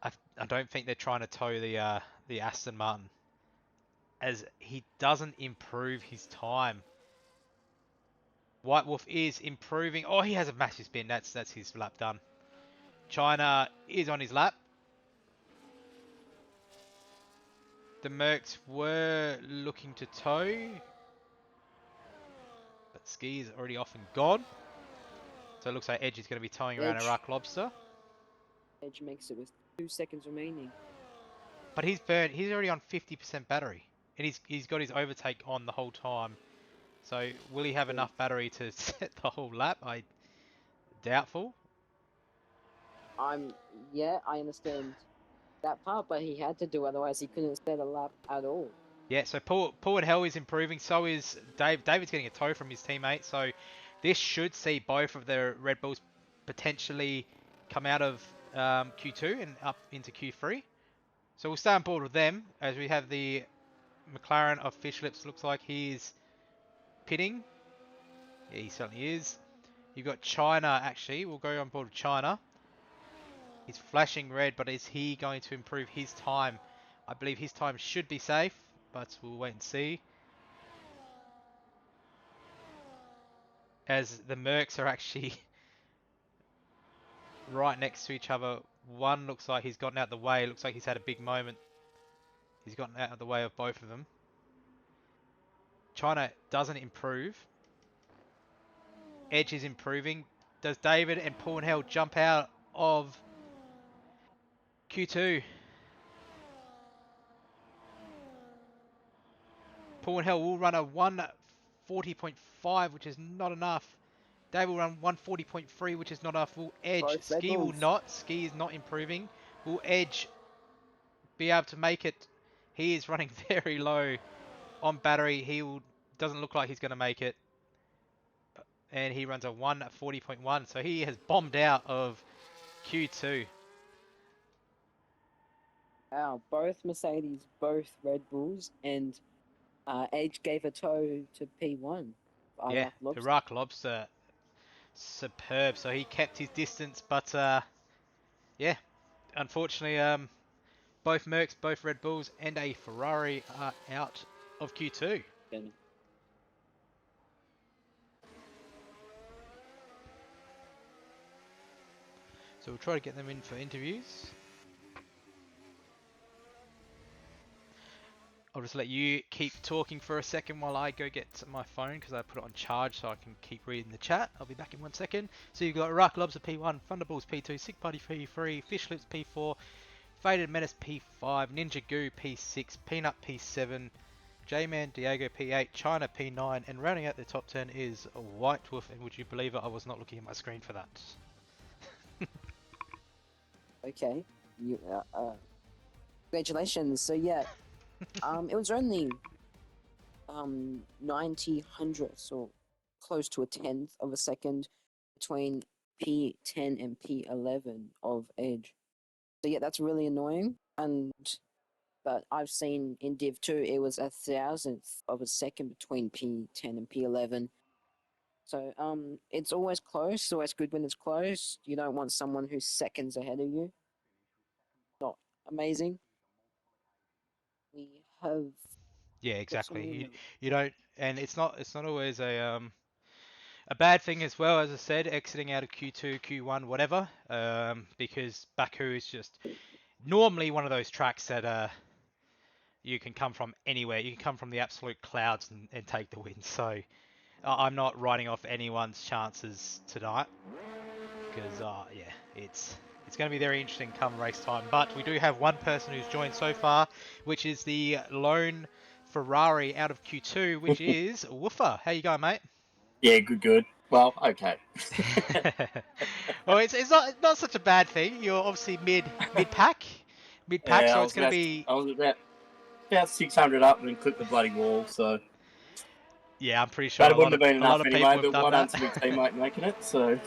I don't think they're trying to tow the Aston Martin, as he doesn't improve his time. White Wolf is improving. Oh, he has a massive spin. That's his lap done. China is on his lap. The Mercs were looking to tow, but Ski is already off and gone. So it looks like Edge is going to be towing around Edge. Iraq Lobster. Edge makes it with 2 seconds remaining. But he's already on 50% battery. And he's got his overtake on the whole time. So will he have Good. enough battery to set the whole lap? Doubtful. Yeah, I understand that part, but he had to do, otherwise he couldn't set a lap at all. Yeah, so Paul and Hell is improving. So is Dave. David's getting a tow from his teammate. So this should see both of the Red Bulls potentially come out of Q2 and up into Q3. So we'll stay on board with them as we have the McLaren of Fish Lips. Looks like he's pitting. Yeah, he certainly is. You've got China, actually. We'll go on board with China. He's flashing red, but is he going to improve his time? I believe his time should be safe, but we'll wait and see. As the Mercs are actually right next to each other. One looks like he's gotten out of the way. Looks like he's had a big moment. He's gotten out of the way of both of them. China doesn't improve. Edge is improving. Does David and Paul and Hell jump out of Q2? Paul and Hell will run a 1:40.5, which is not enough. Dave will run 1:40.3, which is not enough. Will Edge? Both Red Ski will Bulls. not. Ski is not improving. Will Edge be able to make it? He is running very low on battery. Doesn't look like he's going to make it. And he runs a 1:40.1, so he has bombed out of Q2. Wow, both Mercedes, both Red Bulls, and Edge gave a tow to P1. Yeah, Iraq Lobster. Iraq Lobster, superb. So he kept his distance, but yeah, unfortunately, both Mercs, both Red Bulls, and a Ferrari are out of Q2. Good. So we'll try to get them in for interviews. I'll just let you keep talking for a second while I go get my phone, because I put it on charge so I can keep reading the chat. I'll be back in 1 second. So you've got Iraq Lobster P1, Thunderballs P2, Sick Party P3, Fish Lips P4, Faded Menace P5, Ninja Goo P6, Peanut P7, J-Man Diego P8, China P9, and rounding out the top 10 is White Wolf. And would you believe it, I was not looking at my screen for that. Okay. Congratulations. So yeah, it was only 90 hundredths or close to a tenth of a second between P10 and P11 of Edge. So yeah, that's really annoying. But I've seen in Div 2 it was a thousandth of a second between P10 and P11. So it's always close. It's always good when it's close. You don't want someone who's seconds ahead of you. Not amazing. We have Yeah, got some exactly. new You don't, and it's not always a bad thing as well. As I said, exiting out of Q2, Q1, whatever, because Baku is just normally one of those tracks that you can come from anywhere. You can come from the absolute clouds and take the win. So I'm not writing off anyone's chances tonight because yeah, it's going to be very interesting come race time. But we do have one person who's joined so far, which is the lone Ferrari out of Q2, which is Woofer. How you going, mate? Yeah, good. Well, okay. Well, it's not such a bad thing. You're obviously mid pack, Yeah, so it's going to be. I was about 600 up and then clipped the bloody wall, so Yeah, I'm pretty sure but a it lot wouldn't of have been a lot enough of anyway. people have But done well done that. to my teammate making it. So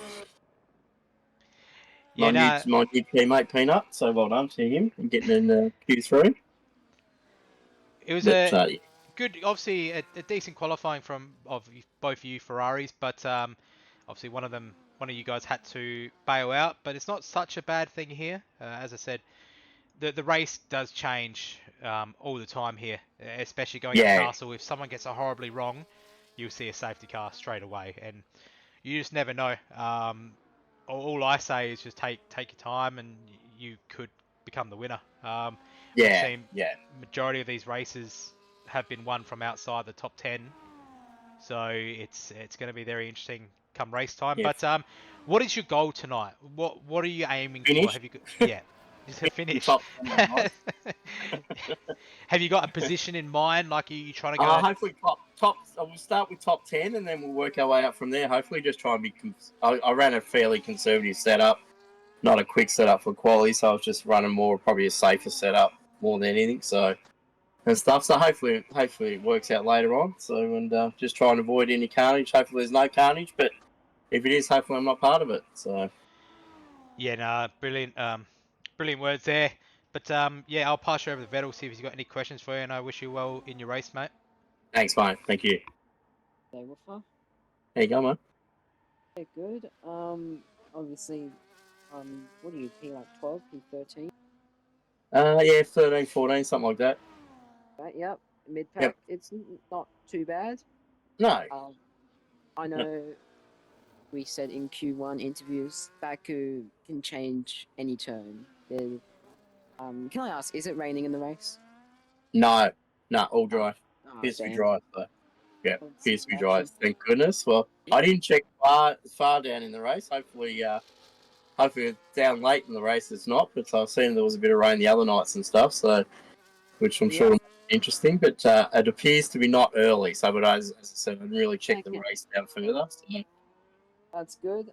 Yeah, no, my new teammate Peanut. So well done to him and getting in the Q3. it was But a yeah, good, obviously a decent qualifying from both of you Ferraris, but obviously one of you guys had to bail out, but it's not such a bad thing here. As I said, the race does change all the time here, especially going up yeah, castle. If someone gets it horribly wrong, you'll see a safety car straight away, and you just never know. All I say is just take your time, and you could become the winner. We've yeah, seen yeah. majority of these races have been won from outside the top 10, so it's going to be very interesting come race time. Yeah. But what is your goal tonight? What are you aiming for? Finish Have you got, yeah, just to in finish? top 10, guys. Have you got a position in mind? Like, are you trying to go? Hopefully top. We'll start with top 10 and then we'll work our way up from there. Hopefully, just try and be. I ran a fairly conservative setup, not a quick setup for quality, so I was just running more probably a safer setup more than anything. So and stuff. So hopefully it works out later on. So and just try and avoid any carnage. Hopefully there's no carnage, but if it is, hopefully I'm not part of it. So Yeah, no, brilliant, brilliant words there. But yeah, I'll pass you over to Vettel, see if he's got any questions for you, and I wish you well in your race, mate. thanks, mate. Thank you. day Woofer. There you go, mate. Okay, good. Obviously, what do you P like 12, P13? Yeah, 13, 14, something like that. Right, yep. Mid pack. Yep. It's not too bad. No. I know we said in Q1 interviews, Baku can change any turn. Can I ask, is it raining in the race? No. All dry. Oh, Appears to be damn. dry, so yeah, That's appears to be dry. actually- Thank goodness. Well, I didn't check far down in the race. Hopefully it's down late in the race. It's not, but I've seen there was a bit of rain the other nights and stuff. So, which I'm sure will be interesting. But it appears to be not early. So, but as I said, I didn't really check the Okay. race down further. So, That's good.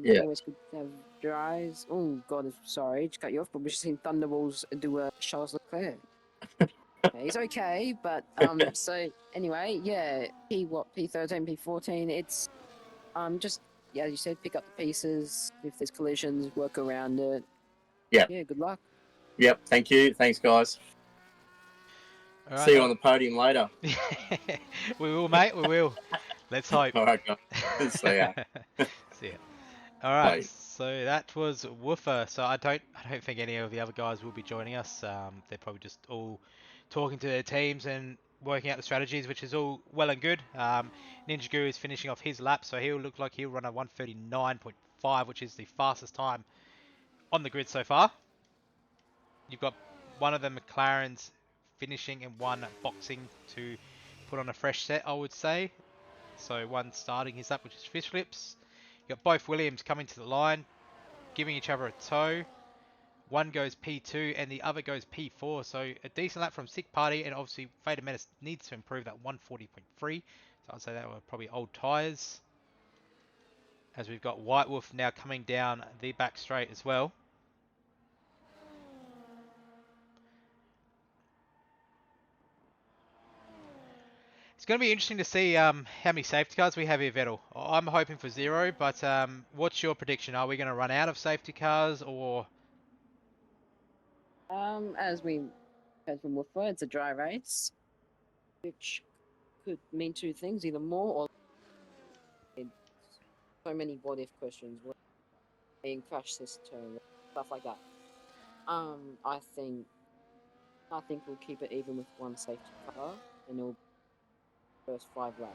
Yeah. Always good to have dries. Oh god, sorry to cut you off, but we've just seen Thunderballs do a Charles Leclerc. Yeah, he's okay, but so anyway, yeah, P13, P14. It's just yeah, as you said, pick up the pieces. If there's collisions, work around it. Yeah. Yeah, good luck. Yep. Thank you. Thanks, guys. All right, See you on the podium later. we will, mate. We will. Let's hope. All right, guys. See ya. See ya. All right. Bye. So that was Woofer. So I don't think any of the other guys will be joining us. They're probably just all talking to their teams and working out the strategies, which is all well and good. Ninja Guru is finishing off his lap, so he'll look like he'll run a 1:39.5, which is the fastest time on the grid so far. You've got one of the McLarens finishing and one boxing to put on a fresh set, I would say. So one starting his lap, which is fish flips. You've got both Williams coming to the line, giving each other a tow. One goes P2 and the other goes P4. So a decent lap from Sick Party, and obviously Vader Menace needs to improve that 140.3. So I'd say that were probably old tyres. As we've got White Wolf now coming down the back straight as well. It's going to be interesting to see how many safety cars we have here, Vettel. I'm hoping for 0, but what's your prediction? Are we going to run out of safety cars, or? As we heard from Woofer, it's a dry race, which could mean two things: either more or so many what if questions. What being crash this turn, stuff like that. I think we'll keep it even with one safety car, and it'll be first 5 laps.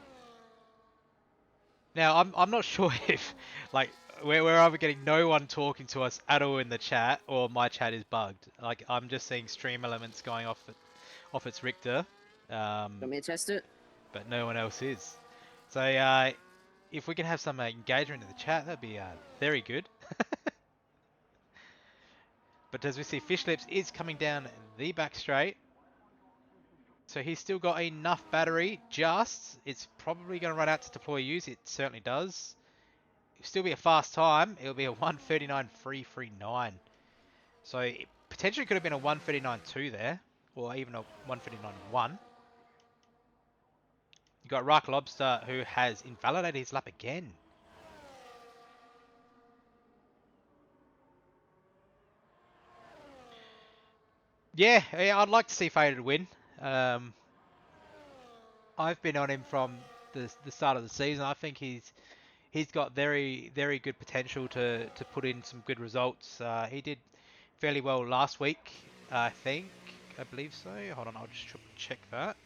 Now, I'm not sure if, like, we're either getting no one talking to us at all in the chat, or my chat is bugged. Like, I'm just seeing stream elements going off its Richter, Want me to test it? but no one else is. So, if we can have some engagement in the chat, that'd be very good. But as we see, Fish Lips is coming down the back straight. So he's still got enough battery, just. It's probably going to run out to deploy use. It certainly does. It'll still be a fast time. It'll be a 1:39.339. So it potentially could have been a 1:39.2 there, or even a 1:39.1. You got Rock Lobster, who has invalidated his lap again. Yeah, I'd like to see Faded win. I've been on him from the start of the season. I think he's got very good potential to put in some good results. He did fairly well last week, I believe so. Hold on, I'll just triple check that.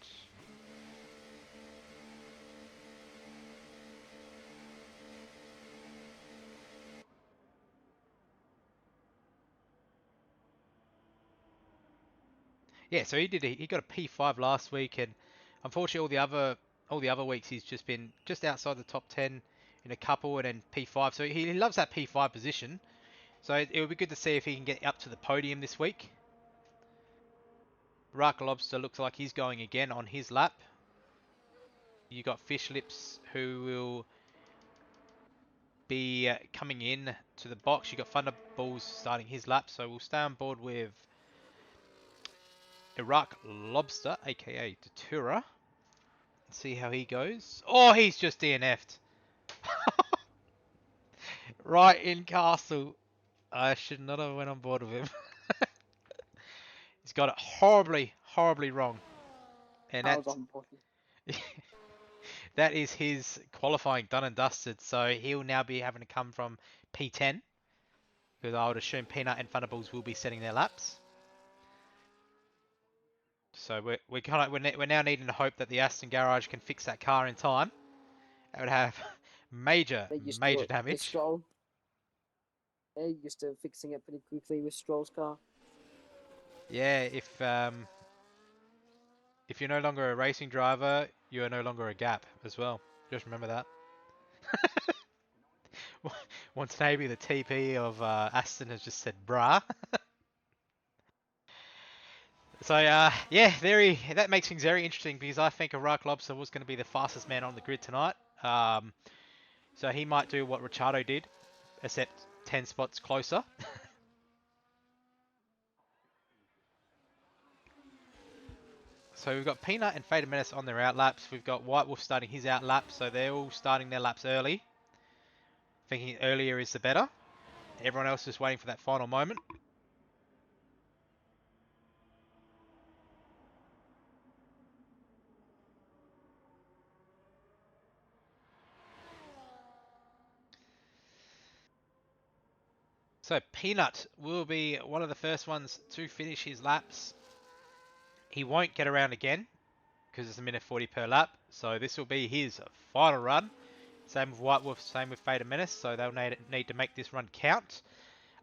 Yeah, so he got a P5 last week, and unfortunately all the other weeks he's just been just outside the top 10 in a couple, and then P5. So he loves that P5 position. So it would be good to see if he can get up to the podium this week. Rock Lobster looks like he's going again on his lap. You got Fish Lips, who will be coming in to the box. You got Thunderballs starting his lap, so we'll stay on board with Iraq Lobster, aka Datura. See how he goes. Oh, he's just DNF'd. Right in Castle. I should not have went on board with him. He's got it horribly wrong. And I was on board. that is his qualifying done and dusted. So he'll now be having to come from P10. Because I would assume Peanut and Thunderballs will be setting their laps. So we're now needing to hope that the Aston garage can fix that car in time. It would have major damage. Stroll. They're used to fixing it pretty quickly with Stroll's car. Yeah, if you're no longer a racing driver, you are no longer a gap as well. Just remember that. Once maybe the TP of Aston has just said brah. So yeah, that makes things very interesting because I think Iraq Lobster was going to be the fastest man on the grid tonight. So he might do what Ricciardo did, except 10 spots closer. So we've got Peanut and Fader Menace on their out laps. We've got White Wolf starting his out lap, so they're all starting their laps early. Thinking earlier is the better. Everyone else is waiting for that final moment. So Peanut will be one of the first ones to finish his laps. He won't get around again because it's a minute 40 per lap. So this will be his final run. Same with White Wolf, same with Fader Menace. So they'll need to make this run count.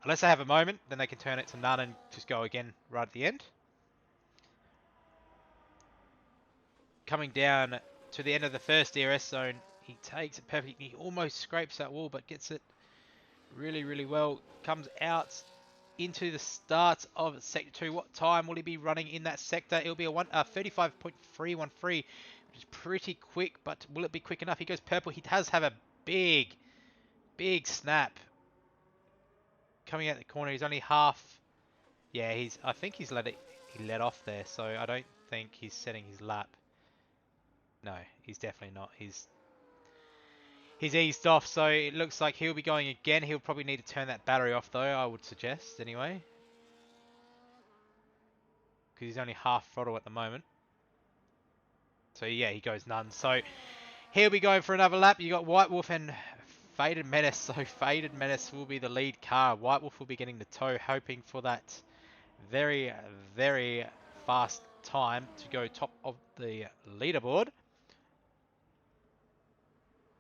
Unless they have a moment, then they can turn it to none and just go again right at the end. Coming down to the end of the first DRS zone, he takes it perfectly. He almost scrapes that wall, but gets it really well. Comes out into the start of Sector 2. What time will he be running in that sector? It'll be a 35.313, which is pretty quick, but will it be quick enough? He goes purple. He does have a big snap coming out the corner. He's only half. Yeah, I think he let off there, so I don't think he's setting his lap. No, he's definitely not. He's eased off, so it looks like he'll be going again. He'll probably need to turn that battery off, though, I would suggest, anyway. Because he's only half throttle at the moment. So, yeah, he goes none. So, he'll be going for another lap. You got White Wolf and Faded Menace. So Faded Menace will be the lead car. White Wolf will be getting the toe, hoping for that very, very fast time to go top of the leaderboard.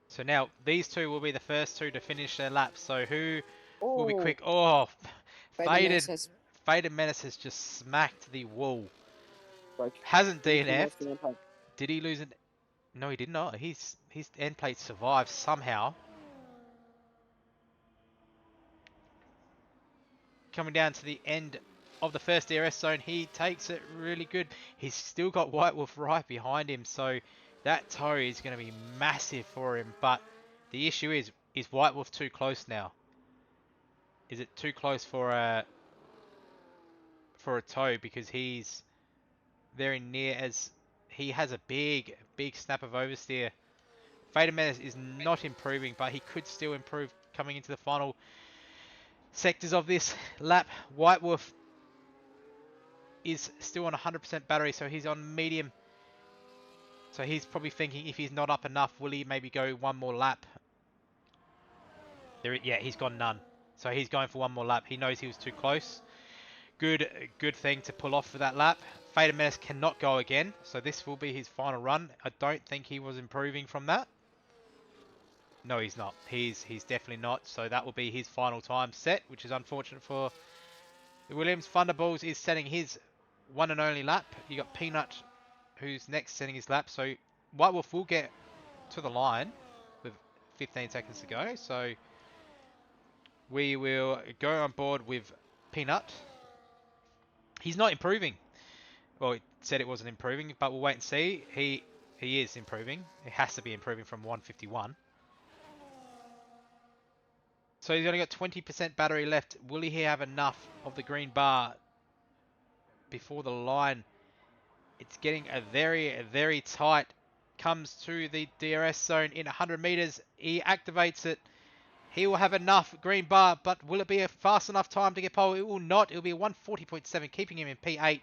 So now these two will be the first two to finish their laps. So who will be quick? Oh, Faded Menace Faded Menace has just smacked the wall. broke. Hasn't He lost DNF'd. the impact. Did he lose it? No, he did not. His end plate survived somehow. Coming down to the end of the first DRS zone, he takes it really good. He's still got White Wolf right behind him, so that toe is going to be massive for him. But the issue is White Wolf too close now? Is it too close for a toe, because he's very near, as he has a big snap of oversteer. Faded Menace is not improving, but he could still improve coming into the final sectors of this lap. White Wolf is still on 100% battery, so he's on medium. So he's probably thinking, if he's not up enough, will he maybe go one more lap? Yeah, he's gone none. So he's going for one more lap. He knows he was too close. Good thing to pull off for that lap. Faded Menace cannot go again, so this will be his final run. I don't think he was improving from that. No, he's not. He's definitely not. So that will be his final time set, which is unfortunate for the Williams. Thunderballs is setting his one and only lap. You got Peanut, who's next setting his lap. So White Wolf will get to the line with 15 seconds to go. So we will go on board with Peanut. He's not improving. Well, it said it wasn't improving, but we'll wait and see. He is improving. It has to be improving from 151. So he's only got 20% battery left. Will he have enough of the green bar before the line? It's getting a very tight. Comes to the DRS zone in 100 meters. He activates it. He will have enough green bar, but will it be a fast enough time to get pole? It will not. It will be a 140.7, keeping him in P8.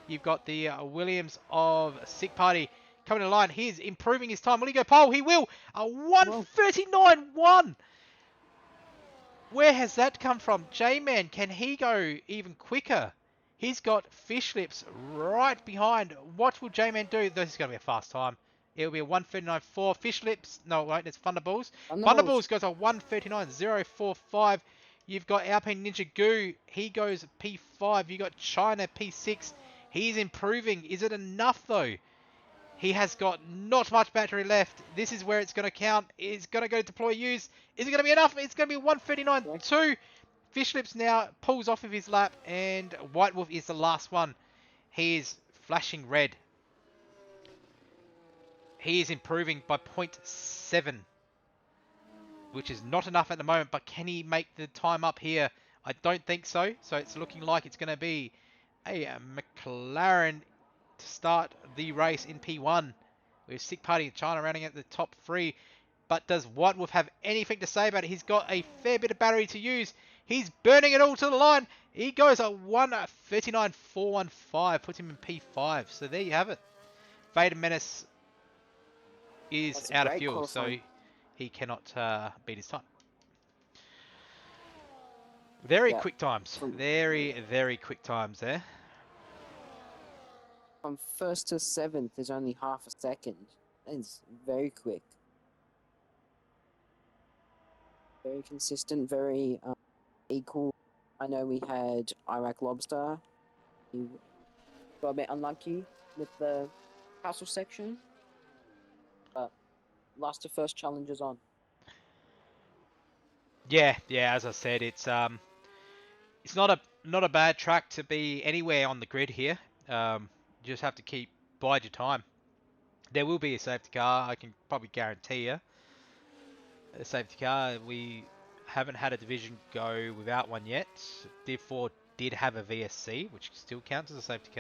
You've got the Williams of Sick Party coming to the line. He's improving his time. Will he go pole? He will. A 139.1. Where has that come from? J-Man, can he go even quicker? He's got Fish Lips right behind. What will J-Man do? This is going to be a fast time. It'll be a 139.4. Fish Lips, no, wait, it's Thunderballs. Thunderballs goes a 139.045. You've got Alpine Ninja Goo. He goes P5. You got China P6. He's improving. Is it enough, though? He has got not much battery left. This is where it's going to count. It's going to go deploy use. Is it going to be enough? It's going to be 139.2. Fish Lips now pulls off of his lap, and White Wolf is the last one. He is flashing red. He is improving by 0.7, which is not enough at the moment, but can he make the time up here? I don't think so. So it's looking like it's going to be a McLaren to start the race in P1. With Sick Party in China rounding at the top three. But does White Wolf have anything to say about it? He's got a fair bit of battery to use. He's burning it all to the line. He goes a 139.415, puts him in P5. So there you have it. Faded Menace is out of fuel, so he cannot beat his time. Very quick times. Very quick times there. From 1st to 7th is only half a second. It's very quick. Very consistent, very equal. I know we had Iraq Lobster. He got a bit unlucky with the castle section. But last to first challenge on. Yeah, as I said, it's not a bad track to be anywhere on the grid here. You just have to bide your time. There will be a safety car, I can probably guarantee you. A safety car, we haven't had a division go without one yet. Div 4 did have a VSC, which still counts as a safety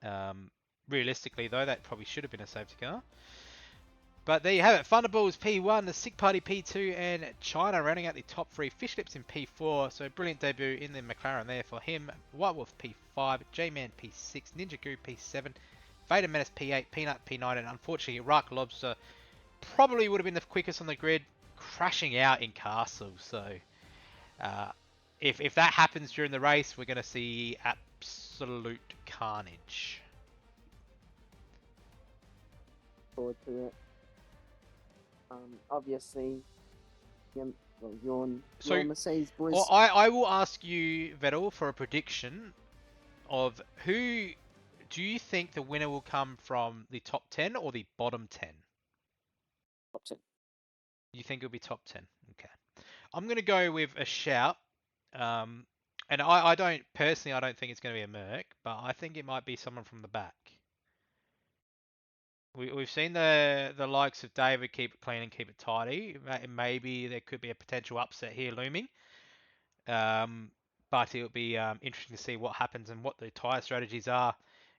car. Realistically though, that probably should have been a safety car. But there you have it. Thunderballs P1, the Sick Party P2, and China rounding out the top three. Fish Lips in P4, so brilliant debut in the McLaren there for him. White Wolf P5, J-Man P6, Ninja Goo P7, Faded Menace P8, Peanut P9, and unfortunately Iraq Lobster probably would have been the quickest on the grid. crashing out in Castle. So if that happens during the race, we're going to see absolute carnage. Forward to it. Obviously, your So, Mercedes boys. Well, I will ask you, Vettel, for a prediction of who do you think the winner will come from, the top 10 or the bottom 10? Top 10. You think it'll be top 10? Okay. I'm going to go with a shout. And I don't think it's going to be a Merc, but I think it might be someone from the back. We've seen the likes of David keep it clean and keep it tidy. Maybe there could be a potential upset here looming. But it'll be interesting to see what happens and what the tyre strategies are,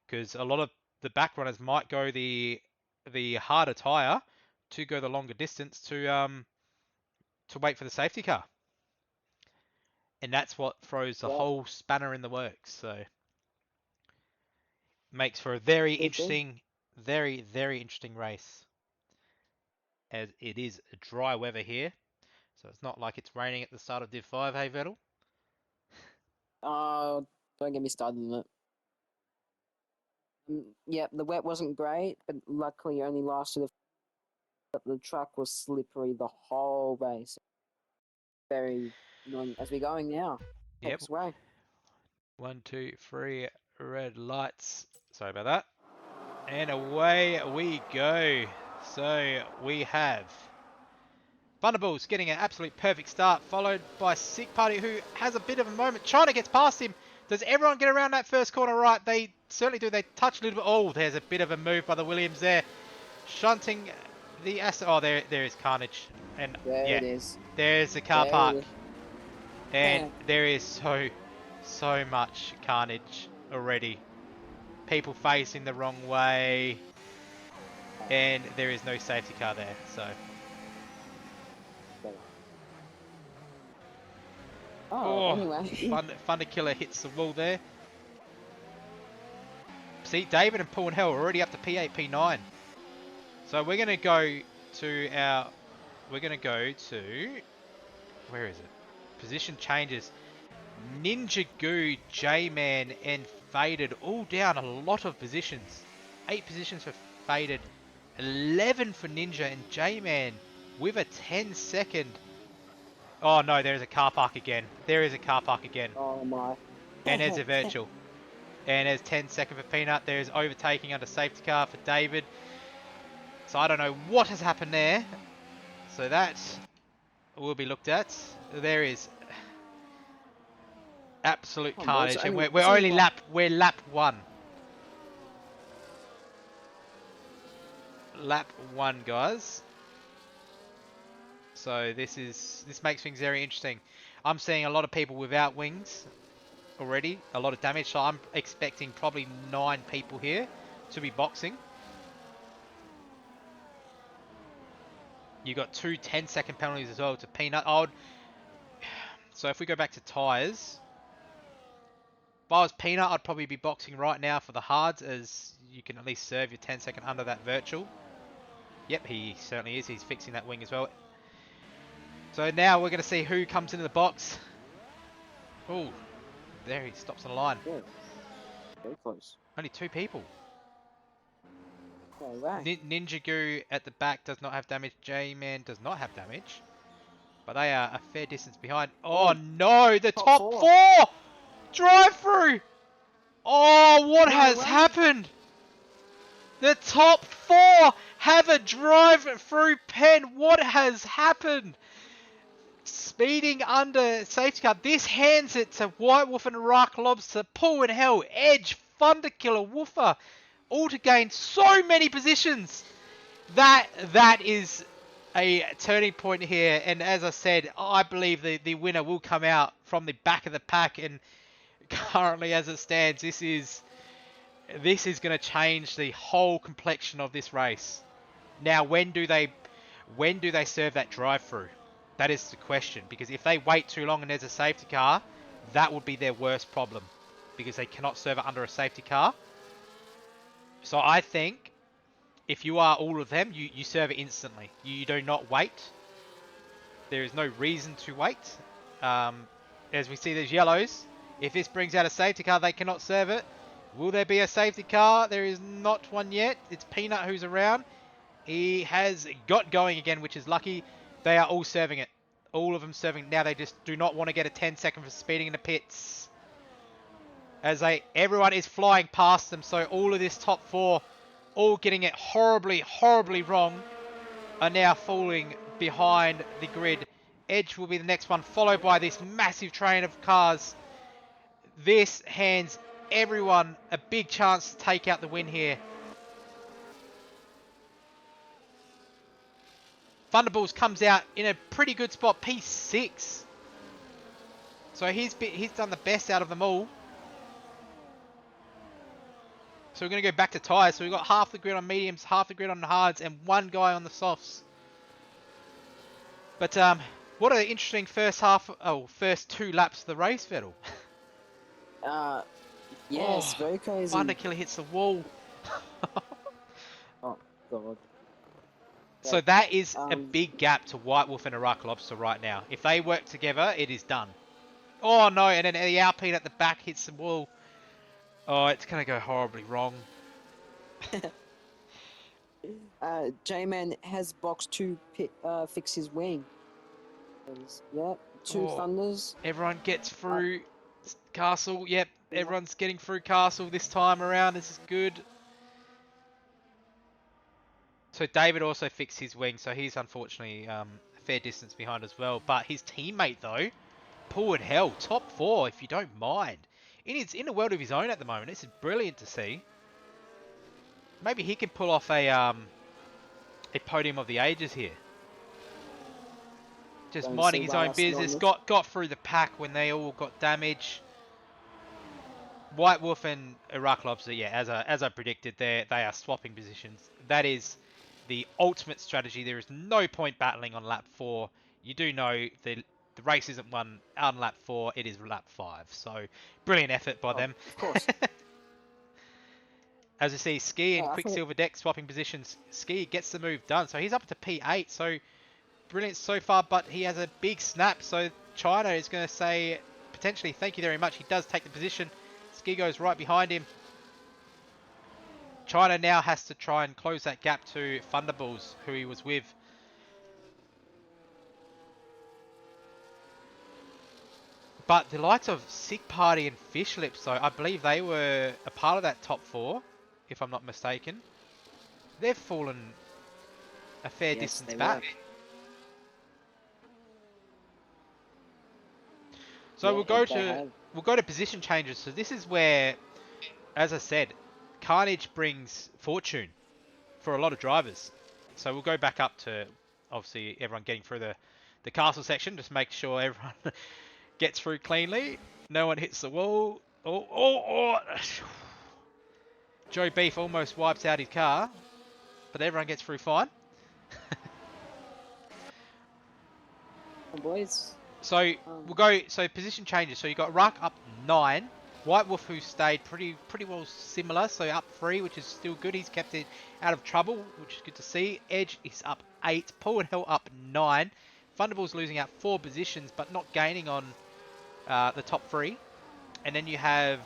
because a lot of the back runners might go the harder tyre to go the longer distance to wait for the safety car, and that's what throws the whole spanner in the works. So makes for a very interesting, very interesting race, as it is dry weather here, so it's not like it's raining at the start of Div 5. Hey Vettel. Oh, don't get me started on it. Yeah, the wet wasn't great, but luckily only lasted. But the track was slippery the whole race. Very annoying. As we're going now. Yep. Next way. 1, 2, 3, red lights. Sorry about that. And away we go. So we have Thunderbolts getting an absolute perfect start, followed by Sick Party, who has a bit of a moment. China gets past him. Does everyone get around that first corner right? They certainly do. They touch a little bit. Oh, there's a bit of a move by the Williams there. Shunting the Aston. Oh, there is carnage. And there yeah, it is. there's the car park. And Yeah. there is so much carnage already. People facing the wrong way. And there is no safety car there, so. Oh, anyway. Thunder Killer hits the wall there. See, David and Paul and Hell are already up to P8, P9. So we're going to go to where is it? Position changes. Ninja Goo, J-Man, and Faded all down a lot of positions. 8 positions for Faded, 11 for Ninja, and J-Man with a 10-second. Oh no, there is a car park again. There is a car park again. Oh my. And there's a virtual. And there's 10-second for Peanut. There's overtaking under safety car for David. So I don't know what has happened there. So that will be looked at. There is absolute carnage, and we're only lap 1. Lap 1, guys. So this makes things very interesting. I'm seeing a lot of people without wings already, a lot of damage. So I'm expecting probably 9 people here to be boxing. You got 2 10-second penalties as well to Peanut. So if we go back to tyres, if I was Peanut, I'd probably be boxing right now for the hards, as you can at least serve your 10-second under that virtual. Yep, he certainly is. He's fixing that wing as well. So now we're going to see who comes into the box. Oh, there he stops on the line. Yeah. Very close. Only 2 people. Oh, right. Ninja Goo at the back does not have damage. J-Man does not have damage. But they are a fair distance behind. Oh no, the top 4! Drive through! Oh, what has happened? The top 4 have a drive through pen. What has happened? Speeding under safety car. This hands it to White Wolf and Rock Lobster, Paul and Hell, Edge, Thunder Killer, Woofer, all to gain so many positions. That is a turning point here, and as I said, I believe the winner will come out from the back of the pack, and currently as it stands, this is going to change the whole complexion of this race. Now, when do they serve that drive-through? That is the question, because if they wait too long and there's a safety car, that would be their worst problem, because they cannot serve it under a safety car. So I think if you are all of them, you serve it instantly. You do not wait. There is no reason to wait. As we see, there's yellows. If this brings out a safety car, they cannot serve it. Will there be a safety car? There is not one yet. It's Peanut who's around. He has got going again, which is lucky. They are all serving it. All of them serving. Now they just do not want to get a 10-second for speeding in the pits. As everyone is flying past them, so all of this top 4, all getting it horribly, horribly wrong, are now falling behind the grid. Edge will be the next one, followed by this massive train of cars. This hands everyone a big chance to take out the win here. Thunderballs comes out in a pretty good spot, P6. So he's done the best out of them all. So we're going to go back to tyres. So we've got half the grid on mediums, half the grid on the hards, and one guy on the softs. But what an interesting first 2 laps of the race, Vettel. Yes, very crazy. Thunderkiller hits the wall. Oh god. So that is a big gap to White Wolf and Iraq Lobster right now. If they work together, it is done. Oh no, and then the Alpine at the back hits the wall. Oh, it's going to go horribly wrong. J-Man has box 2 fix his wing. Yep, 2 Thunders. Everyone gets through Castle. Yep, everyone's getting through Castle this time around. This is good. So David also fixed his wing, so he's unfortunately a fair distance behind as well. But his teammate though, pulled hell, top 4 if you don't mind. It's in a world of his own at the moment. This is brilliant to see. Maybe he can pull off a podium of the ages here. Just minding his own business. Got through the pack when they all got damage. White Wolf and Iraq Lobster, yeah, as I predicted, they are swapping positions. That is the ultimate strategy. There is no point battling on lap 4. You do know the race isn't won on lap 4, it is lap 5. So, brilliant effort by them. Of course. As you see, Ski and Quicksilver Deck swapping positions. Ski gets the move done. So, he's up to P8. So, brilliant so far, but he has a big snap. So, China is going to say, potentially, thank you very much. He does take the position. Ski goes right behind him. China now has to try and close that gap to Thunderballs, who he was with. But the likes of Sick Party and Fish Lips, though, I believe they were a part of that top 4, if I'm not mistaken. They've fallen a fair distance back. So we'll go to position changes. So this is where, as I said, Carnage brings fortune for a lot of drivers. So we'll go back up to, obviously, everyone getting through the castle section. Just make sure everyone gets through cleanly. No one hits the wall. Oh. Joe Beef almost wipes out his car. But everyone gets through fine. Boys. So we'll go. So position changes. So you got Ruck up 9. White Wolf, who stayed pretty well similar. So up 3, which is still good. He's kept it out of trouble, which is good to see. Edge is up 8. Paul and Hell up 9. Thunderball's losing out 4 positions, but not gaining on the top 3. And then you have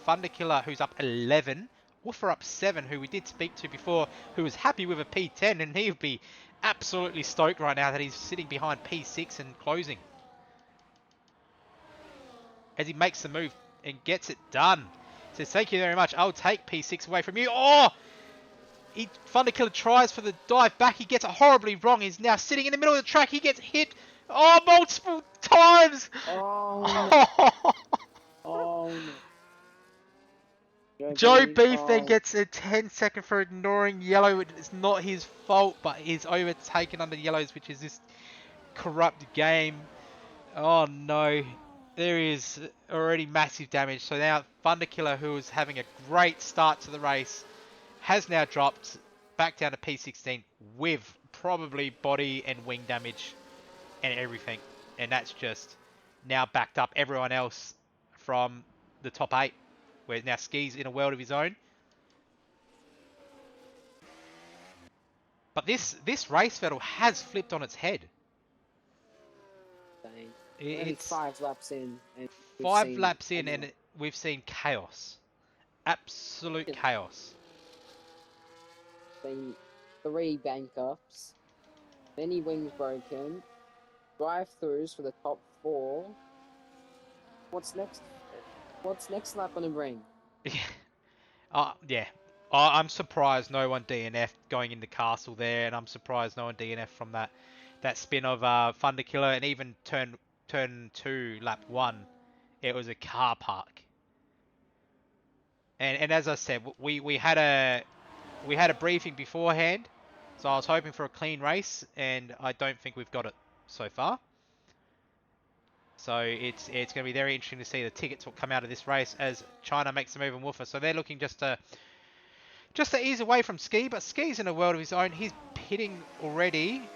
Thunderkiller, who's up 11. Woofer up 7, who we did speak to before, who was happy with a P10, and he would be absolutely stoked right now that he's sitting behind P6 and closing. As he makes the move and gets it done. Says, thank you very much. I'll take P6 away from you. Oh! Thunderkiller tries for the dive back. He gets it horribly wrong. He's now sitting in the middle of the track. He gets hit. Oh, multiple times. Oh. Oh. Joe Beef then gets a 10-second for ignoring yellow. It's not his fault, but he's overtaken under yellows, which is this corrupt game. Oh no. There is already massive damage. So now Thunderkiller, who was having a great start to the race, has now dropped back down to P16 with probably body and wing damage and everything. And that's just now backed up everyone else from the top 8, where now Ski's in a world of his own. But this race battle has flipped on its head. insane. We're only It's 5 laps in, and we've 5 seen laps in, anyone. and we've seen chaos. Absolute Yeah. chaos. Been 3 bank ups, many wings broken, drive-throughs for the top 4. What's next? What's next lap on the ring? Yeah. I'm surprised no one DNF going into Castle there, and I'm surprised no one DNF from that spin of Thunder Killer, and even turn 2, lap 1, it was a car park. And as I said, we had a briefing beforehand, so I was hoping for a clean race, and I don't think we've got it so far. So it's going to be very interesting to see the tickets will come out of this race as China makes the move on Woofer. So they're looking just to ease away from Ski, but Ski's in a world of his own. He's pitting already.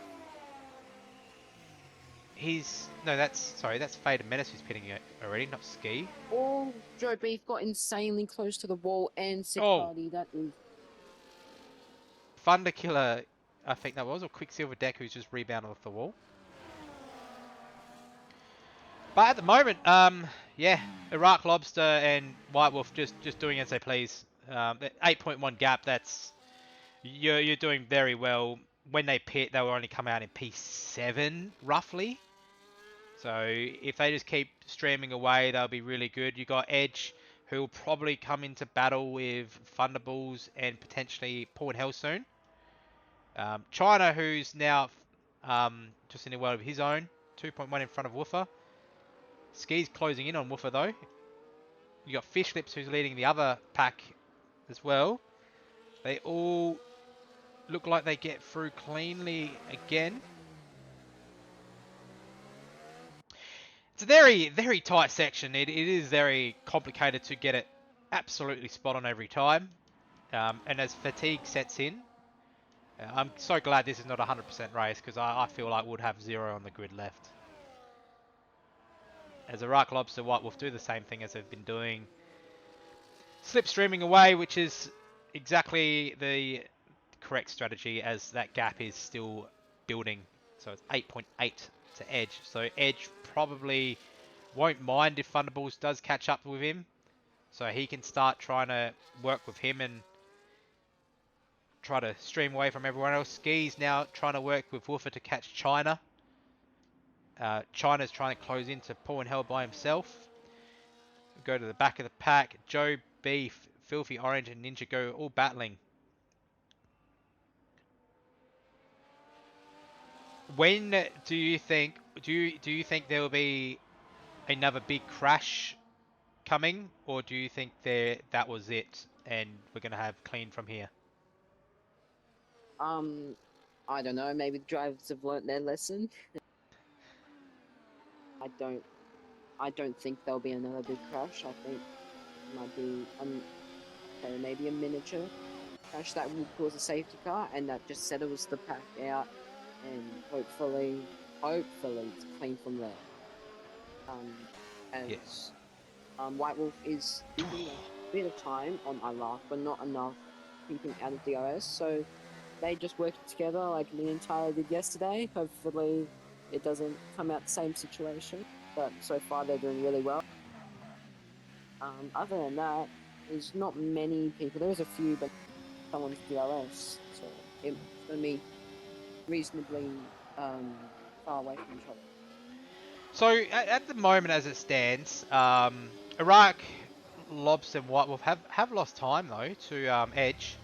That's Faded Menace who's pitting already, not Ski. Oh, Joe Beef got insanely close to the wall and sick Oh. party. That is Thunder Killer, I think that was, or Quicksilver Deck who's just rebounded off the wall. But at the moment, yeah, Iraq Lobster and White Wolf just doing as they please. 8.1 gap. That's you're doing very well. When they pit, they will only come out in P7 roughly. So if they just keep streaming away, they'll be really good. You got Edge, who will probably come into battle with Thunderballs and potentially Paul and Hell soon. China, who's now just in a world of his own, 2.1 in front of Woofer. Ski's closing in on Woofer though. You got Fish Lips who's leading the other pack as well. They all look like they get through cleanly again. It's a very, very tight section. It is very complicated to get it absolutely spot on every time. And as fatigue sets in, I'm so glad this is not a 100% race because I feel like we'd have 0 on the grid left. As Iraq Lobster, White Wolf do the same thing as they've been doing. Slipstreaming away, which is exactly the correct strategy as that gap is still building. So it's 8.8 to Edge. So Edge probably won't mind if Thunderballs does catch up with him. So he can start trying to work with him and try to stream away from everyone else. Ski's now trying to work with Woofer to catch China. China's trying to close into Paul and Hell by himself. Go to the back of the pack. Joe Beef, Filthy Orange, and Ninja Go all battling. When do you think do you think there will be another big crash coming, or do you think that was it and we're gonna have clean from here? I don't know. Maybe the drivers have learnt their lesson. I don't think there'll be another big crash. I think it might be okay, maybe a miniature crash that will cause a safety car, and that just settles the pack out, and hopefully it's clean from there. As Yes. White Wolf is spending a bit of time on Iraq, but not enough keeping out of DRS. So they just work together like the entire did yesterday. Hopefully it doesn't come out the same situation. But so far they're doing really well. Other than that, there's not many people. There's a few, but someone's DRS, so it's gonna be reasonably far away from each other. So at the moment, as it stands, Iraq, Lobster, and White Wolf have lost time though to Edge.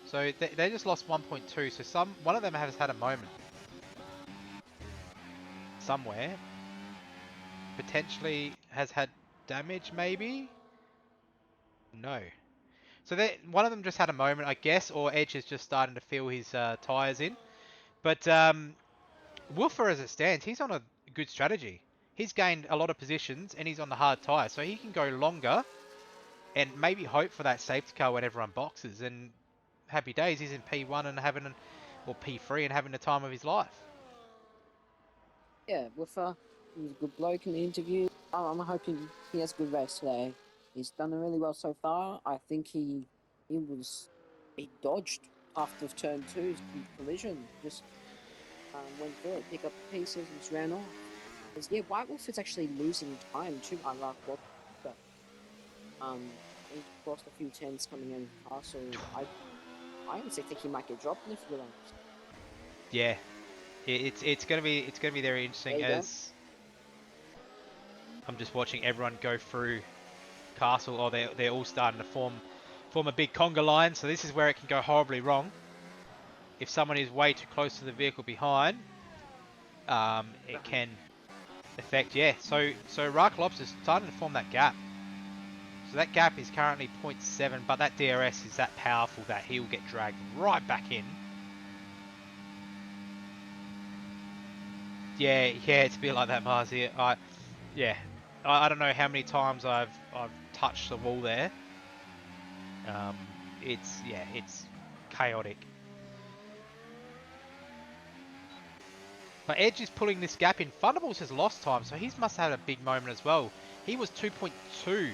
So they just lost 1.2. So one of them has had a moment somewhere. Potentially has had damage, maybe. No. So one of them just had a moment, I guess, or Edge is just starting to feel his tires in. But Woofer, as it stands, he's on a good strategy. He's gained a lot of positions and he's on the hard tyre, so he can go longer and maybe hope for that safety car when everyone boxes. And happy days, he's in P1 and or P3 and having the time of his life. Yeah, Woofer, he was a good bloke in the interview. I'm hoping he has a good race today. He's done really well so far. I think he dodged after turn 2's collision. Just went through it, picked up the pieces, and just ran off. 'Cause, yeah, White Wolf is actually losing time to my last block, but he's lost a few tenths coming in with Castle. I honestly think he might get dropped in a few laps. Yeah, it's gonna be very There interesting you go. as I'm just watching everyone go through Castle. Oh, they're all starting to form a big conga line. So this is where it can go horribly wrong. If someone is way too close to the vehicle behind, it can affect. Yeah. So Rock Lobster's starting to form that gap. So that gap is currently 0.7, but that DRS is that powerful that he will get dragged right back in. Yeah, it's a bit like that, Marzi. I don't know how many times I've touched the wall there. It's chaotic. But Edge is pulling this gap in. Thunderbolts has lost time, so he must have had a big moment as well. He was 2.2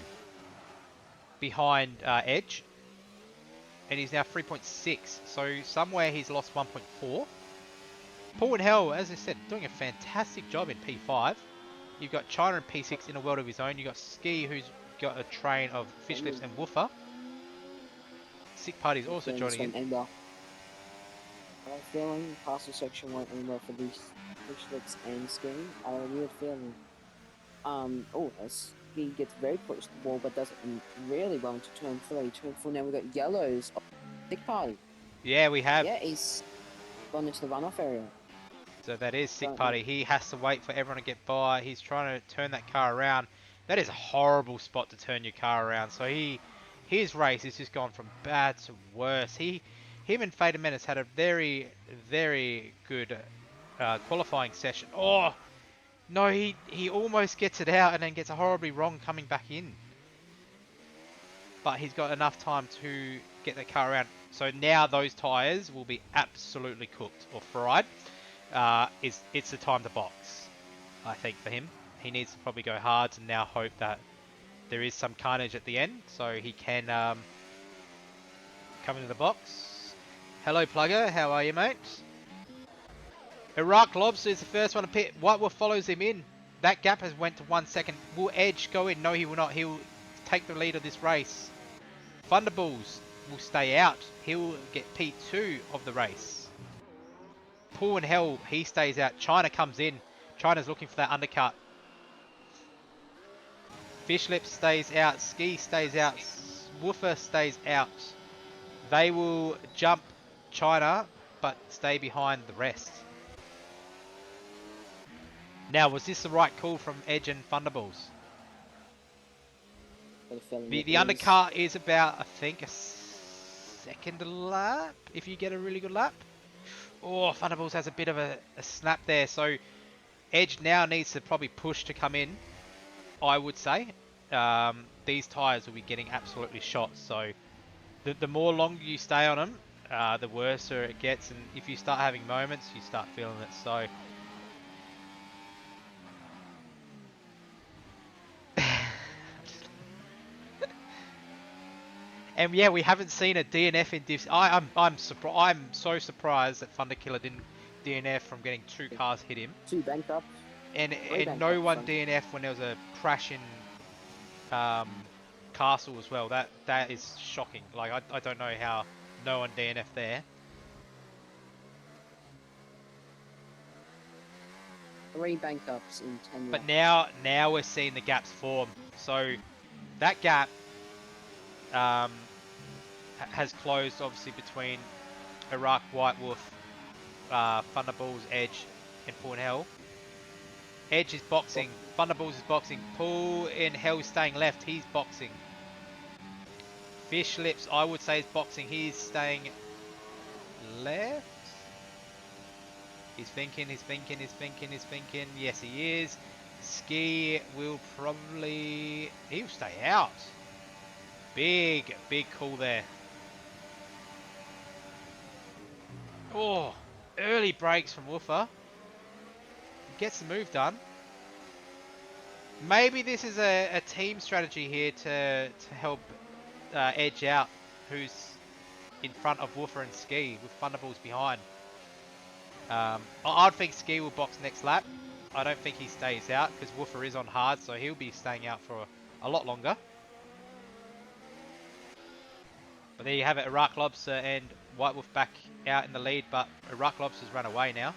behind Edge, and he's now 3.6. So somewhere he's lost 1.4. Paul and Hell, as I said, doing a fantastic job in P5. You've got China in P6 in a world of his own. You've got Ski, who's got a train of Fish Lips and Woofer. Sick Party's also joining in. End up. I have a feeling Castle section won't end well for these Fish Lips and Ski. I have a weird feeling. As he gets very close to the wall, but does it really well into turn 3. Turn 4 now we've got Yellows. Oh, Sick Party. Yeah, we have. Yeah, he's gone into the runoff area. So that is Sick Don't Party. He has to wait for everyone to get by. He's trying to turn that car around. That is a horrible spot to turn your car around. So his race has just gone from bad to worse. Him and Fader Menace had a very, very good qualifying session. Oh, no, he almost gets it out and then gets a horribly wrong coming back in. But he's got enough time to get the car around. So now those tyres will be absolutely cooked or fried. It's the time to box, I think, for him. He needs to probably go hard and now hope that there is some carnage at the end so he can come into the box. Hello, Plugger. How are you, mate? Iraq Lobster is the first one to pit. White Wolf follows him in. That gap has went to 1 second. Will Edge go in? No, he will not. He will take the lead of this race. Thunderballs will stay out. He will get P2 of the race. Paul and Hell, he stays out. China comes in. China's looking for that undercut. Fishlip stays out. Ski stays out. Woofer stays out. They will jump China, but stay behind the rest. Now, was this the right call from Edge and Thunderballs? The undercut is about, I think, a second lap, if you get a really good lap. Oh, Thunderballs has a bit of a snap there, so Edge now needs to probably push to come in, I would say. These tyres will be getting absolutely shot, so the more longer you stay on them, the worse it gets, and if you start having moments, you start feeling it, so... And yeah, we haven't seen a DNF in diff. I'm so surprised that Thunder Killer didn't DNF from getting 2 cars hit him. 2 banked up. And no one DNF when there was a crash in Castle as well. That is shocking. Like I don't know how no one DNF there. 3 banked ups in 10 But laps. now we're seeing the gaps form. So that gap has closed obviously between Iraq, White Wolf, Thunderballs, Edge, and Paul and Hell. Edge is boxing, Thunderballs is boxing, Paul and Hell is staying left, he's boxing. Fish Lips, I would say, is boxing, he's staying left. He's thinking, yes he is. Ski will probably, he'll stay out. Big call there. Oh, early breaks from Woofer. Gets the move done. Maybe this is a team strategy here to help Edge out, who's in front of Woofer and Ski with Thunderballs behind. I think Ski will box next lap. I don't think he stays out because Woofer is on hard, so he'll be staying out for a lot longer. But there you have it, Iraq Lobster and White Wolf back out in the lead, but Iraq Lobster's run away now.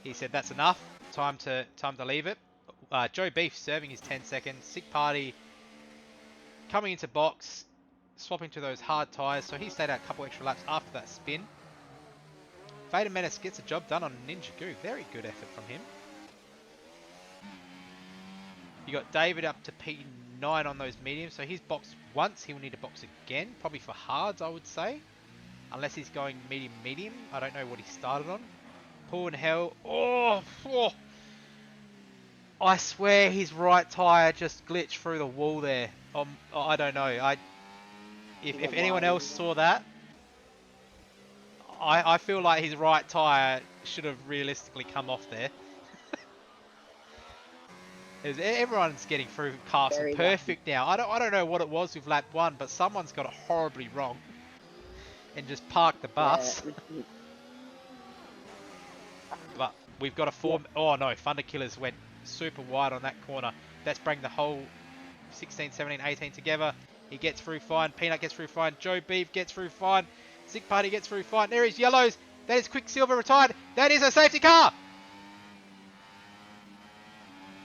He said that's enough, time to leave it. Joe Beef serving his 10 seconds, Sick Party coming into box, swapping to those hard tyres, so he stayed out a couple extra laps after that spin. Vader Menace gets a job done on Ninja Goo, very good effort from him. You got David up to P9 on those mediums, so he's boxed once, he'll need to box again, probably for hards I would say. Unless he's going medium, I don't know what he started on. Paul and Hell, oh, I swear his right tyre just glitched through the wall there. I don't know, if anyone else saw that, I feel like his right tyre should have realistically come off there. Everyone's getting through Castle Very perfect now. I don't know what it was with lap 1, but someone's got it horribly wrong and just parked the bus. Yeah. But we've got a four. Yeah. Oh no, Thunder Killers went super wide on that corner. Let's bring the whole 16, 17, 18 together. He gets through fine. Peanut gets through fine. Joe Beef gets through fine. Sick Party gets through fine. There is Yellows. That is Quicksilver retired. That is a safety car.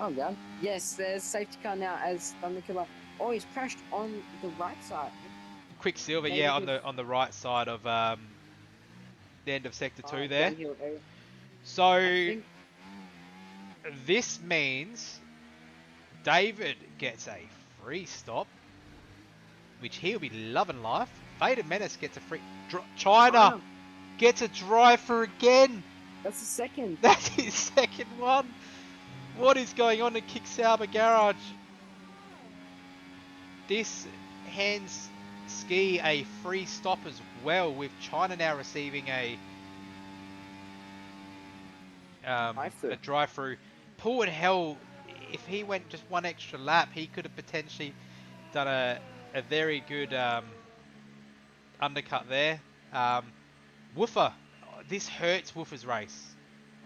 Oh god. Yes, there's safety car now as Thunderkiller. Oh, he's crashed on the right side. Quicksilver, Maybe yeah, on the right side of the end of sector 2 there. Downhill area. So this means David gets a free stop, which he'll be loving life. Vader Menace gets a free. China gets a drive-through again. That's the second. That's his second one. What is going on in Kicksauber Garage? This hands Ski a free stop as well, with China now receiving a drive-through. Paul and Hell, if he went just one extra lap, he could have potentially done a very good undercut there. Woofer, this hurts Woofer's race,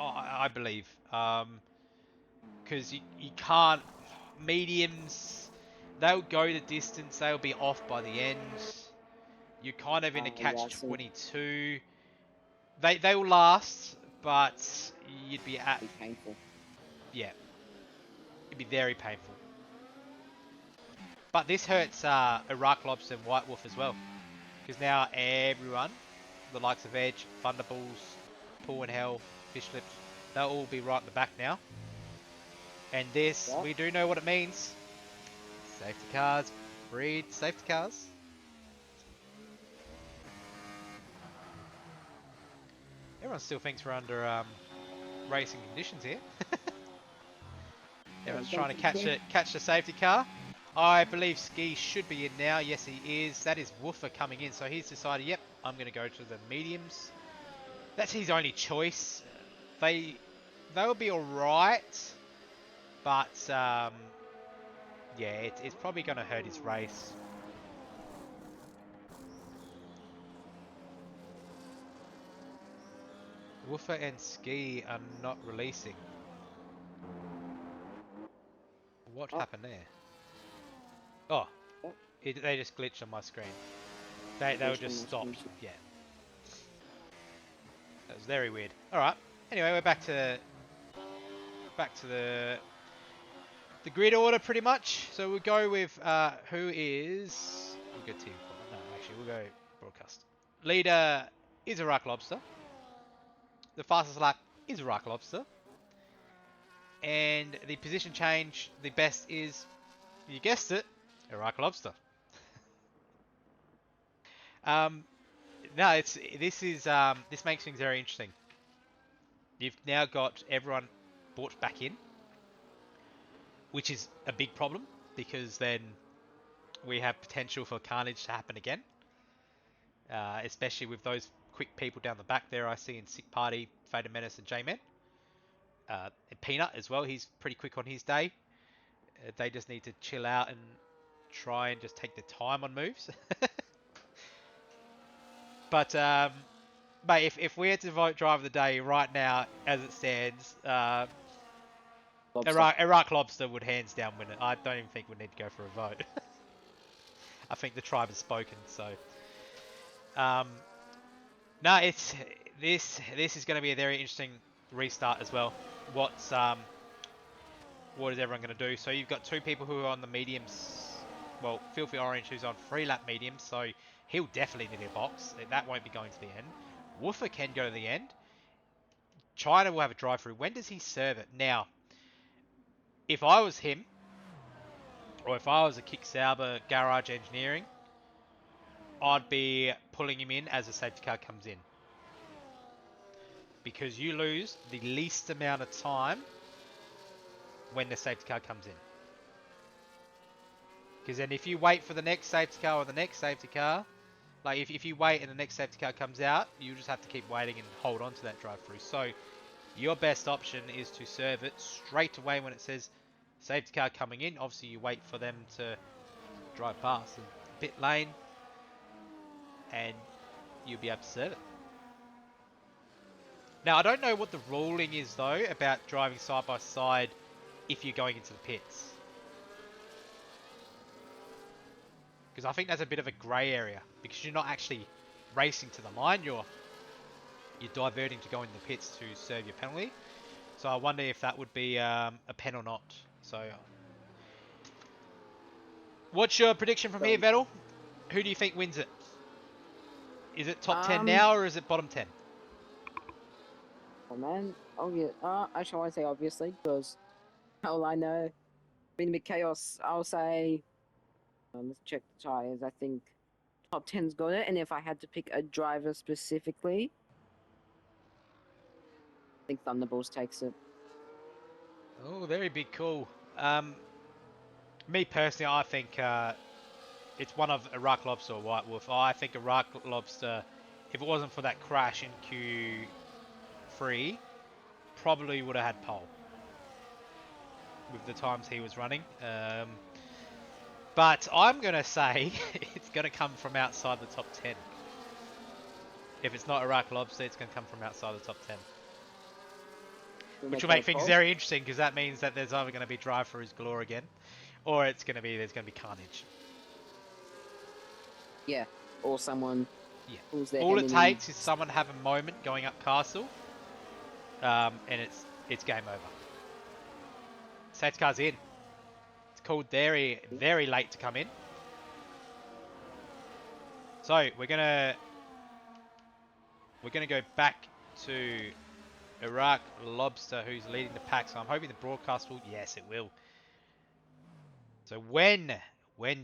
I believe, because you can't, mediums, they'll go the distance, they'll be off by the end. You're kind of in a catch-22. They will last, but you'd be at... It'd be painful. Yeah. It'd be very painful. But this hurts Iraq Lobster and White Wolf as well. Because now everyone, the likes of Edge, Thunderballs, Paul and Hell, Fish Lips, they'll all be right in the back now. And this, we do know what it means. Safety cars breed safety cars. Everyone still thinks we're under racing conditions here. Everyone's trying to catch the safety car. I believe Ski should be in now. Yes, he is. That is Woofer coming in. So he's decided, yep, I'm going to go to the mediums. That's his only choice. They'll be alright. But, yeah, it's probably going to hurt his race. Woofer and Ski are not releasing. What happened there? Oh, they just glitched on my screen. They were just stopped. Yeah, that was very weird. All right. Anyway, we're back to the grid order pretty much. So we'll go with who is. We'll go team. No, actually, we'll go broadcast. Leader is Iraq Lobster. The fastest lap is Iraq Lobster. And the position change, the best is, you guessed it, Iraq Lobster. No, this makes things very interesting. You've now got everyone brought back in, which is a big problem because then we have potential for carnage to happen again, especially with those quick people down the back there. I see in Sick Party, Fader Menace, and J-Man. And Peanut as well, he's pretty quick on his day. They just need to chill out and try and just take the time on moves. But mate, if we had to vote driver of the day right now, as it stands, Lobster. Iraq Lobster would hands down win it. I don't even think we need to go for a vote. I think the tribe has spoken. So, no, it's this is going to be a very interesting restart as well. What is everyone going to do? So you've got two people who are on the mediums. Well, Filthy Orange, who's on 3-lap mediums, so he'll definitely need a box. That won't be going to the end. Woofer can go to the end. China will have a drive-through. When does he serve it? Now, if I was him, or if I was a Kick Sauber Garage Engineering, I'd be pulling him in as a safety car comes in. Because you lose the least amount of time when the safety car comes in. Because then if you wait for the next safety car or the next safety car, like if you wait and the next safety car comes out, you just have to keep waiting and hold on to that drive-through. So your best option is to serve it straight away when it says safety car coming in. Obviously you wait for them to drive past the pit lane and you'll be able to serve it. Now I don't know what the ruling is though about driving side by side if you're going into the pits. Because I think that's a bit of a grey area. Because you're not actually racing to the line, you're diverting to go into the pits to serve your penalty. So I wonder if that would be a pen or not. So, what's your prediction from here, Vettel? Who do you think wins it? Is it top 10 now or is it bottom 10? Oh man, actually I won't say obviously, because all I know, been a bit chaos. I'll say, let's check the tires. I think top 10's got it, and if I had to pick a driver specifically, I think Thunderbolts takes it. Oh, very big call. Me personally, I think it's one of Iraq Lobster or White Wolf. I think Iraq Lobster, if it wasn't for that crash in Q3, probably would have had pole with the times he was running. But I'm going to say it's going to come from outside the top 10. If it's not Iraq Lobster, it's going to come from outside the top 10. Which will make things very interesting because that means that there's either going to be drive-throughs galore again, or there's going to be carnage. Yeah, or someone. Yeah. Pulls their All it enemy. takes is someone have a moment going up castle, and it's game over. Safety car's in. It's called very late to come in. So we're gonna go back to Iraq Lobster, who's leading the pack. So I'm hoping the broadcast will. Yes, it will. So when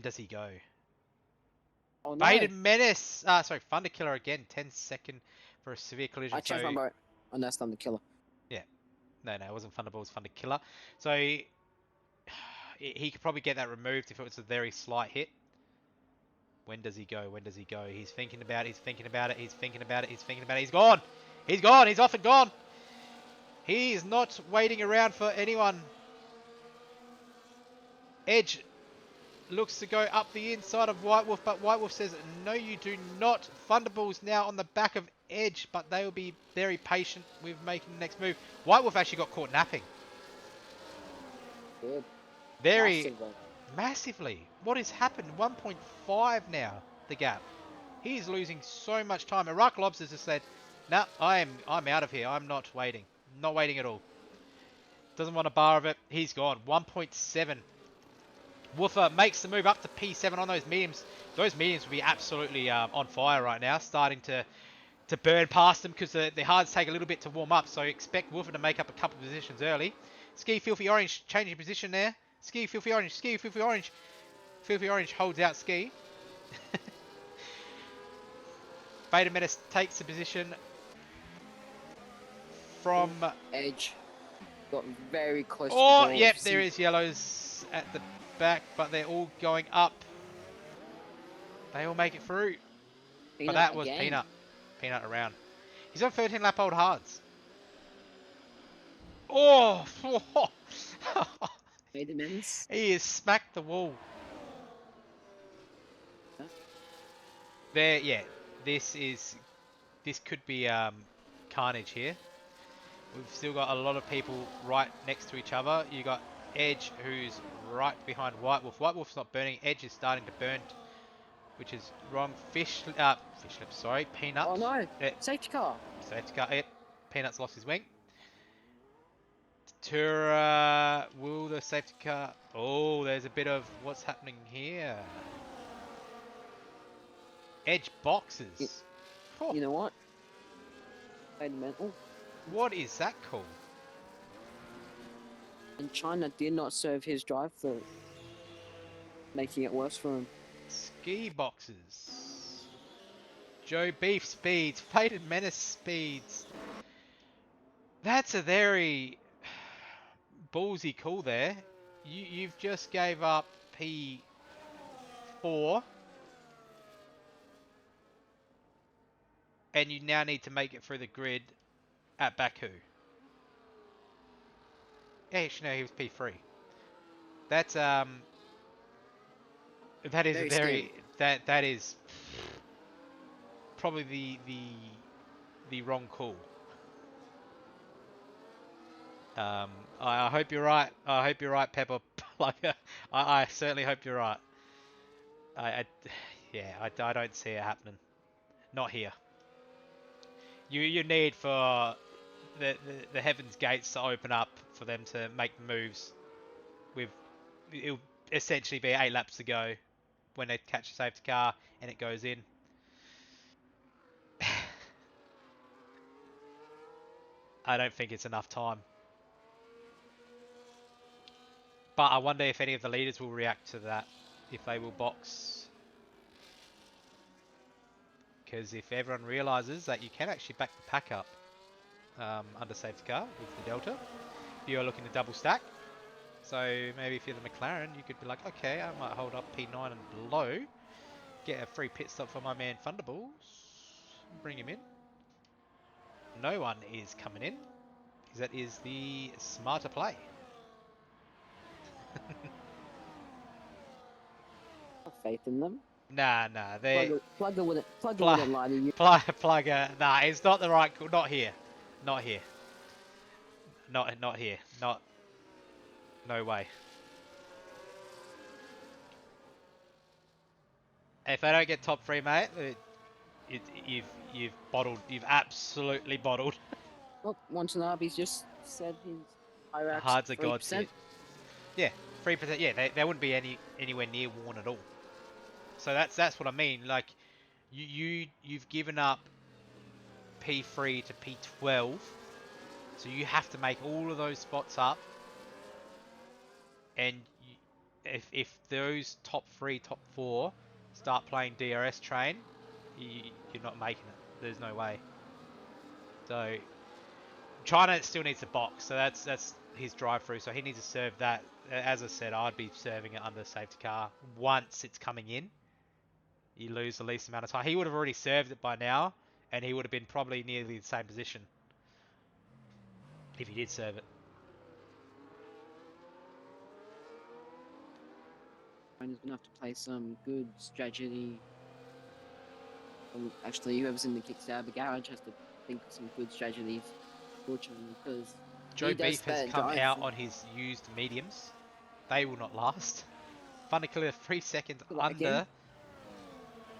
does he go? Oh no! Baited Menace. Sorry, Thunder Killer again. 10-second for a severe collision. I changed my vote. Oh no, it's Thunder Killer. Yeah. No, it wasn't Thunderball, it was Thunder Killer. So he could probably get that removed if it was a very slight hit. When does he go? He's thinking about it. He's gone. He's off and gone. He is not waiting around for anyone. Edge looks to go up the inside of White Wolf, but White Wolf says, no, you do not. Thunderball's now on the back of Edge, but they will be very patient with making the next move. White Wolf actually got caught napping. Good. Very massively. What has happened? 1.5 now, the gap. He is losing so much time. Iraq Lobsters just said, nah, I'm out of here. I'm not waiting. Not waiting at all. Doesn't want a bar of it. He's gone. 1.7. Woofer makes the move up to P7 on those mediums. Those mediums will be absolutely on fire right now, starting to burn past them because the hards take a little bit to warm up. So expect Woofer to make up a couple of positions early. Ski Filthy Orange changing position there. Ski Filthy Orange. Filthy Orange holds out Ski. Beta Menace takes the position from Edge. Got very close to the Oh, ball. yep, there is yellows at the back, but they're all going up. They all make it through. But that was again. Peanut around. He's on 13-lap old hards. Oh! Made the minutes. He has smacked the wall. There, yeah. This could be carnage here. We've still got a lot of people right next to each other. You got Edge, who's right behind White Wolf. White Wolf's not burning. Edge is starting to burn, which is wrong. Fish Lips, sorry. Peanut. Oh no! Safety car! Safety car. Peanut's lost his wing. Tura, will the safety car... Oh, there's a bit of what's happening here. Edge boxes. Oh, You know what? Wait a minute. Oh, what is that called? and China did not serve his drive-through, making it worse for him. Ski boxes. Joe Beef speeds. Fated Menace speeds. That's a very ballsy call there. You've just gave up P4. And you now need to make it through the grid at Baku. Yeah, actually no, he was P3. That's that is Very a very scary. that is probably the wrong call. I hope you're right. I hope you're right, Pepper Plugger. I certainly hope you're right. Yeah, I don't see it happening. Not here. You need for the heavens gates to open up for them to make moves. It'll essentially be 8 laps to go when they catch a safety car and it goes in. I don't think it's enough time. But I wonder if any of the leaders will react to that, if they will box. Because if everyone realizes that you can actually back the pack up under safety car with the Delta, if you're looking to double stack. So maybe if you're the McLaren, you could be like, okay, I might hold up P9 and below, get a free pit stop for my man Thunderballs, bring him in. No one is coming in, because that is the smarter play. Have faith in them. Nah, they Plugger wouldn't lie to you. Plugger. Nah, it's not the right call. Not here. Not here. Not here. Not. No way. If they don't get top 3, mate, you've bottled. You've absolutely bottled. Look, Watanabe's just said his Iraq's Hard's a 3%. god's hit. Yeah, 3%. Yeah, they wouldn't be anywhere near worn at all. So that's what I mean. Like, you've given up P3 to P12, so you have to make all of those spots up. And if those top 3, top 4 start playing DRS train, you're not making it. There's no way. So China still needs a box, so that's his drive-through. So he needs to serve that. As I said, I'd be serving it under safety car once it's coming in. You lose the least amount of time. He would have already served it by now, and he would have been probably nearly the same position if he did serve it. China's gonna have to play some good strategy. Actually, whoever's in the Kickstarter garage has to think of some good strategies, fortunately, because Joe he does Beef has spare come drive. out on his used mediums. They will not last. Clear 3 seconds Like under again?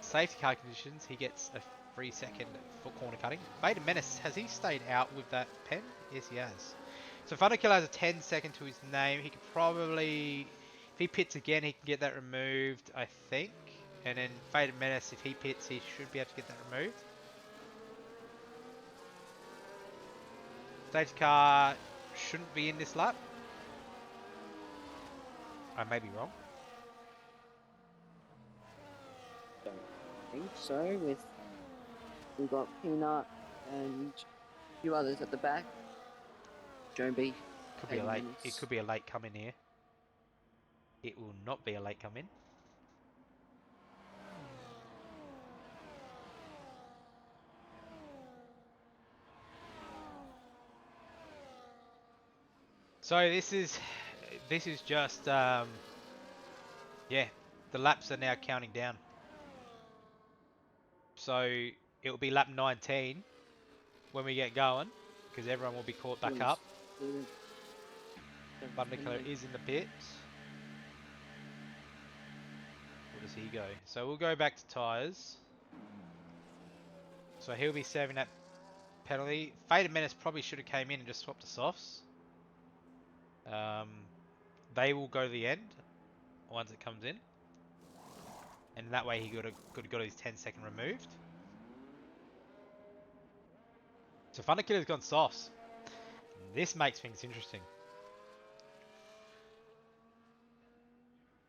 safety car conditions. He gets a 3 second for corner cutting. Vader Menace, has he stayed out with that pen? Yes, he has. So Thunderkiller has a 10 second to his name. He could probably, if he pits again, he can get that removed, I think. And then Vader Menace, if he pits, he should be able to get that removed. Safety car shouldn't be in this lap. I may be wrong. Don't think so. We've got Peanut and a few others at the back. Joby. Could be a late. It could be a late come in here. It will not be a late come in. So this is just yeah, the laps are now counting down. So it will be lap 19 when we get going. because everyone will be caught back Yes. up. Good. Thunderkiller is in the pit. Where does he go? So we'll go back to tyres. So he'll be serving that penalty. Faded Menace probably should have came in and just swapped the softs. They will go to the end once it comes in. And that way he could have got his 10-second removed. So Thunderkiller's gone softs. This makes things interesting.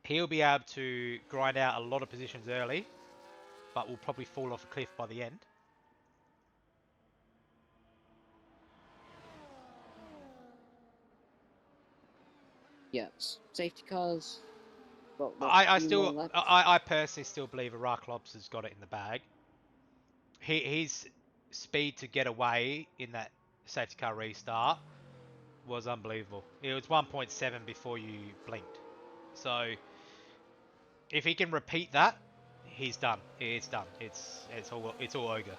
He'll be able to grind out a lot of positions early, but will probably fall off a cliff by the end. Yes. Safety cars. What, I personally still believe Iraq Lobster's got it in the bag. His speed to get away in that safety car restart was unbelievable. It was 1.7 before you blinked. So if he can repeat that, he's done. It's done. It's all ogre.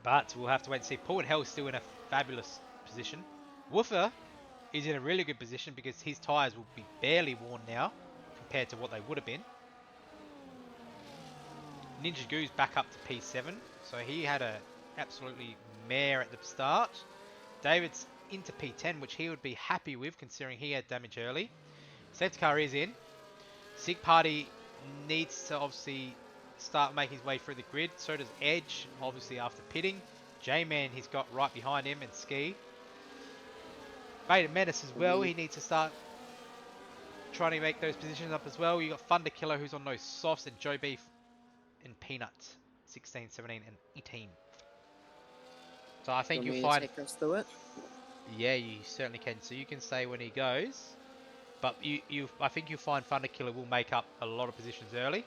But we'll have to wait and see. Port Hell's still in a fabulous position. Woofer is in a really good position because his tyres will be barely worn now compared to what they would have been. Ninja Goo's back up to P7, so he had a absolutely mare at the start. David's into P10, which he would be happy with considering he had damage early. Safety car is in. Sig Party needs to obviously start making his way through the grid. So does Edge, obviously after pitting. J-Man he's got right behind him, and Ski. Beta Menace as well, he needs to start trying to make those positions up as well. You got Thunder Killer who's on those softs, and Joe Beef and Peanuts 16, 17 and 18. So I think you'll find... take us through it? Yeah, you certainly can. So you can say when he goes, but I think you'll find Thunder Killer will make up a lot of positions early.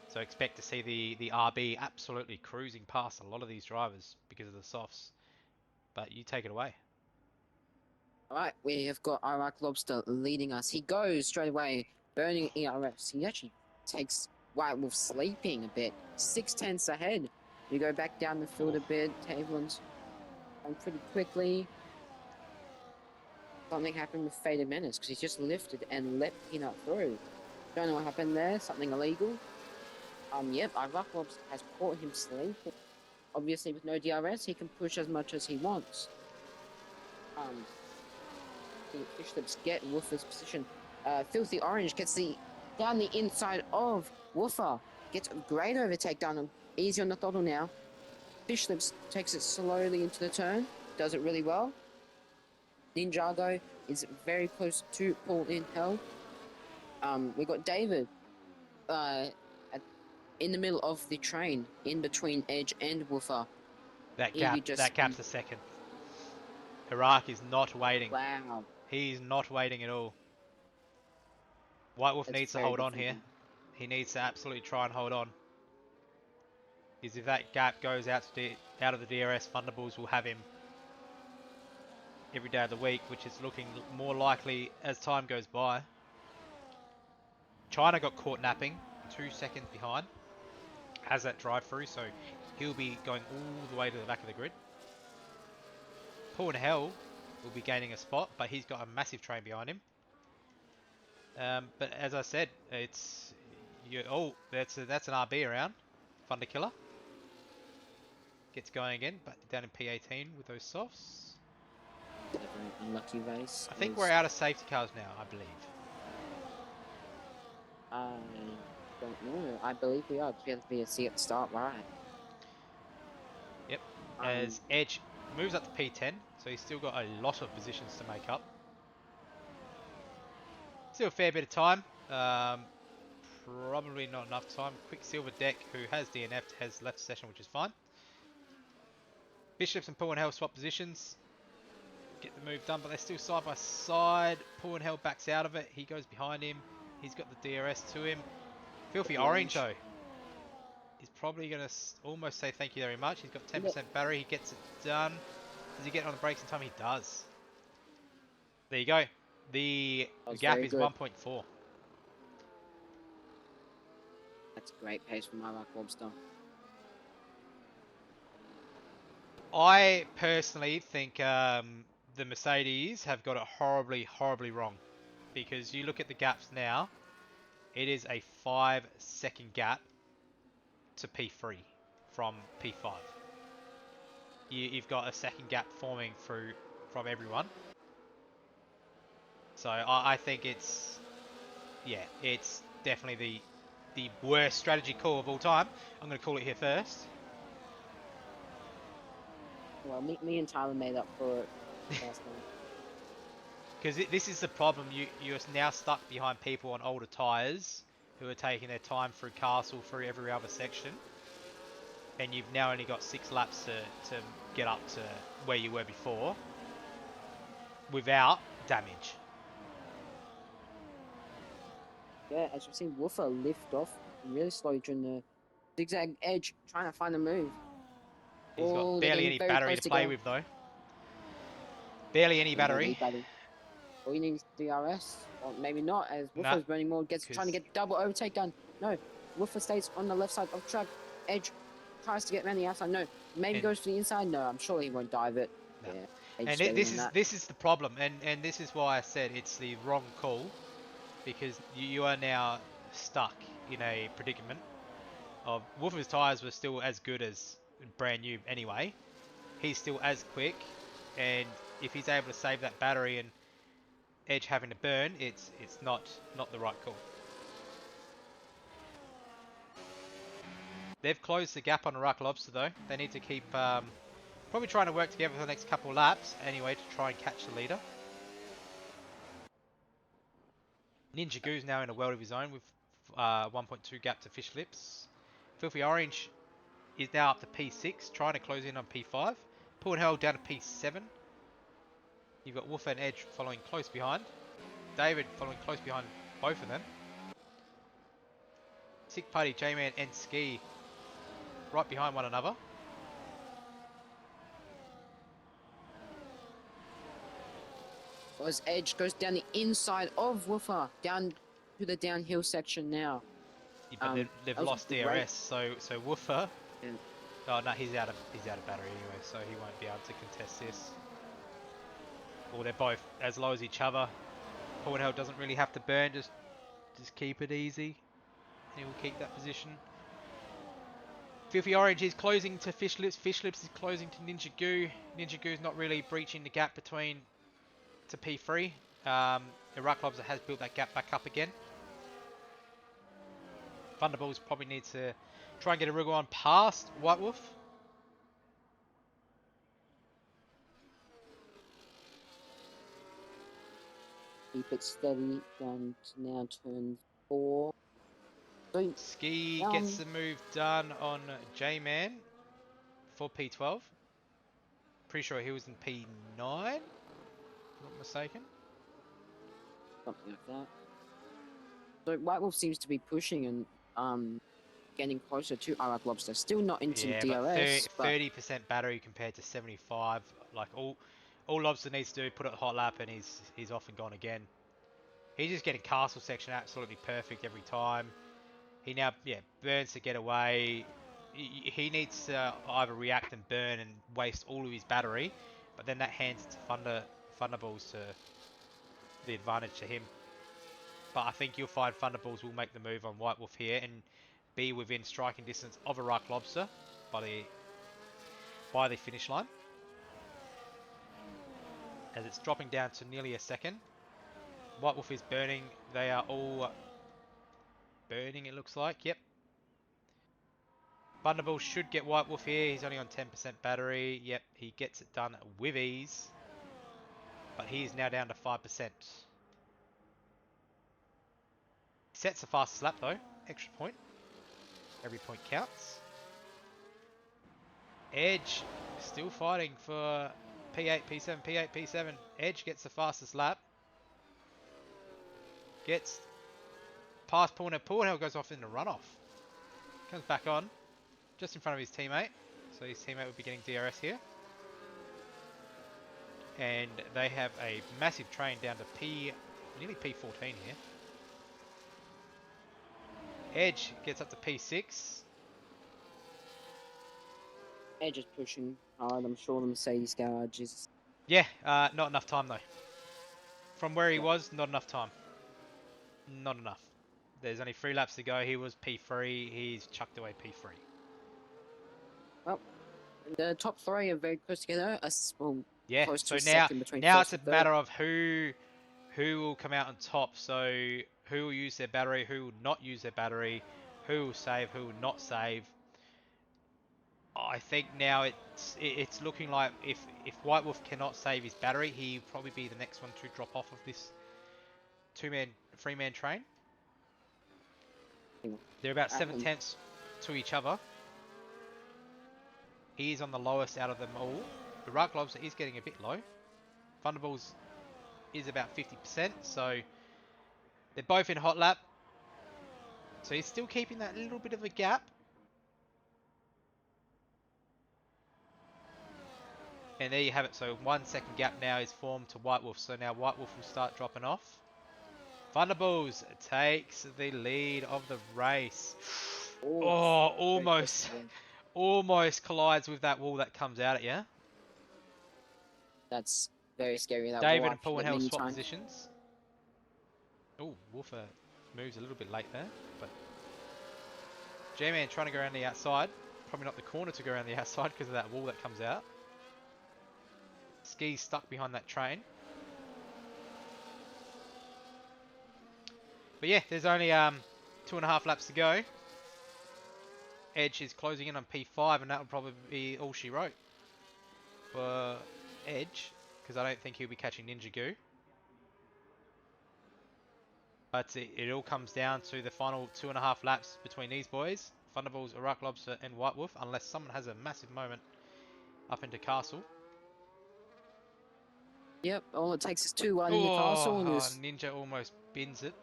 So expect to see the RB absolutely cruising past a lot of these drivers because of the softs. But you take it away. Alright, we have got Iraq Lobster leading us. He goes straight away, burning ERS. He actually takes White Wolf sleeping a bit. 6/10 ahead. We go back down the field a bit. Tavelin's going pretty quickly. Something happened with Faded Menace because he's just lifted and let Peanut through. Don't know what happened there. Something illegal. Yep, Iraq Lobster has caught him sleeping. Obviously, with no DRS, he can push as much as he wants. The Fishlips get Woofer's position. Filthy Orange gets down the inside of Woofer. Gets a great overtake down him. Easy on the throttle now. Fishlips takes it slowly into the turn. Does it really well. Ninjago is very close to Paul in Hell. We got David in the middle of the train, in between Edge and Woofer. That gap's a second. Iraq is not waiting. Wow. He's not waiting at all. White Wolf needs to hold on here. He needs to absolutely try and hold on. Because if that gap goes out of the DRS, Thunderballs will have him every day of the week, which is looking more likely as time goes by. China got caught napping, 2 seconds behind. Has that drive through, so he'll be going all the way to the back of the grid. Paul and Hell will be gaining a spot, but he's got a massive train behind him. But as I said, that's an RB around. Thunder Killer gets going again, but down in P18 with those softs. Unlucky race. I think we're out of safety cars now, I believe. I don't know. I believe we are. We have to see at the start, right? Yep. As Edge moves up to P10, so he's still got a lot of positions to make up. Still a fair bit of time. Probably not enough time. Quicksilver Deck, who has DNF'd, has left the session, which is fine. Bishops and Paul and Hell swap positions. Get the move done, but they're still side by side. Paul and Hell backs out of it. He goes behind him. He's got the DRS to him. Filthy Orange, though, is probably going to almost say thank you very much. He's got 10% battery. He gets it done. Does he get on the brakes in time? He does. There you go. The gap is 1.4. That's a great pace from Iraq Lobster. I personally think the Mercedes have got it horribly, horribly wrong. Because you look at the gaps now, it is a 5-second gap to P3 from P5. You've got a second gap forming through from everyone. So I think it's definitely the worst strategy call of all time. I'm going to call it here first. Well, me and Tyler made up for it last time. Because this is the problem. You're now stuck behind people on older tyres who are taking their time through Castle, through every other section. And you've now only got 6 laps to get up to where you were before without damage. Yeah, as we've seen Woofer lift off really slowly during the zigzag edge, trying to find a move. He's Oh, got they're barely getting any very battery close to play together. with though. Barely any Yeah, battery. All you need is DRS, or maybe not, as Nah, Woofer's burning more, trying to 'cause- get double overtake done. No, Woofer stays on the left side of track. Edge tries to get around the outside. No, maybe And- goes to the inside. No, I'm sure he won't dive it. No. Yeah, Edge And stayed this on is that. this is the problem, and this is why I said it's the wrong call, because you are now stuck in a predicament of Wolfer's tyres were still as good as brand new anyway. He's still as quick, and if he's able to save that battery and Edge having to burn, it's not the right call. They've closed the gap on Rock Lobster though. They need to keep probably trying to work together for the next couple of laps anyway to try and catch the leader. Ninja Goo's now in a world of his own with 1.2 gap to Fish Lips. Filthy Orange is now up to P6, trying to close in on P5. Port Hell down to P7. You've got Wolf and Edge following close behind. David following close behind both of them. Sick Putty, J-Man and Ski right behind one another. As Edge goes down the inside of Woofer, down to the downhill section now. Yeah, but they've that was lost great. DRS, so Woofer. Yeah. Oh no, he's out of battery anyway, so he won't be able to contest this. Or they're both as low as each other. Port Hell doesn't really have to burn, just keep it easy. He will keep that position. Filthy Orange is closing to Fish Lips. Fish Lips is closing to Ninja Goo. Ninja Goo's not really breaching the gap between to P3. Iraq Lobster has built that gap back up again. Thunderballs probably needs to try and get a wriggle on past White Wolf. Keep it steady down to now turn 4. So, Ski gets the move done on J-Man for P12. Pretty sure he was in P9, if I'm not mistaken. something like that. So White Wolf seems to be pushing and getting closer to Iraq Lobster. Still not into DRS, but 30% battery compared to 75. Like all Lobster needs to do, put it hot lap, and he's off and gone again. He's just getting castle section absolutely perfect every time. He now burns to get away. He needs to either react and burn and waste all of his battery, but then that hands it to Thunderballs to the advantage to him. But I think you'll find Thunderballs will make the move on White Wolf here and be within striking distance of Iraq Lobster by the finish line. As it's dropping down to nearly a second. White Wolf is burning. They are all burning, it looks like. Yep. Thunderbolt should get White Wolf here. He's only on 10% battery. Yep, he gets it done with ease. But he is now down to 5%. Sets the fastest lap though. Extra point. Every point counts. Edge still fighting for P8, P7, P8, P7. Edge gets the fastest lap. Gets past Pornell. Pornell goes off in the runoff. Comes back on. Just in front of his teammate. So his teammate will be getting DRS here. And they have a massive train down to nearly P14 here. Edge gets up to P6. Edge is pushing hard. I'm sure the Mercedes garage is. Yeah, not enough time though. From where he Yeah. was, not enough time. Not enough. There's only 3 laps to go. He was P3. He's chucked away P3. The top 3 are very close together. Well, Yeah. close to So a now, second between now first it's a and third. matter of who will come out on top. So who will use their battery, who will not use their battery, who will save, who will not save. I think now it's looking like if White Wolf cannot save his battery, he'll probably be the next one to drop off of this 3-man train. They're about 7/10 to each other. He is on the lowest out of them all. The Rock Lobster is getting a bit low. Thunderballs is about 50%, so they're both in hot lap. So he's still keeping that little bit of a gap. And there you have it. So 1 second gap now is formed to White Wolf. So now White Wolf will start dropping off. Thunderballs takes the lead of the race. Oh, very close almost collides with that wall that comes out at you. That's very scary. That David wall and Paul and hit Hell many swap times. positions. Oh, Wolfer moves a little bit late there, but J-Man trying to go around the outside. Probably not the corner to go around the outside because of that wall that comes out. Ski's stuck behind that train. But yeah, there's only 2.5 laps to go. Edge is closing in on P5, and that will probably be all she wrote for Edge, because I don't think he'll be catching Ninja Goo. But it all comes down to the final 2.5 laps between these boys. Thunderballs, Iraq Lobster, and White Wolf, unless someone has a massive moment up into Castle. Yep, all it takes is 2-1 in the Oh, castle, and it's Ninja almost bins it.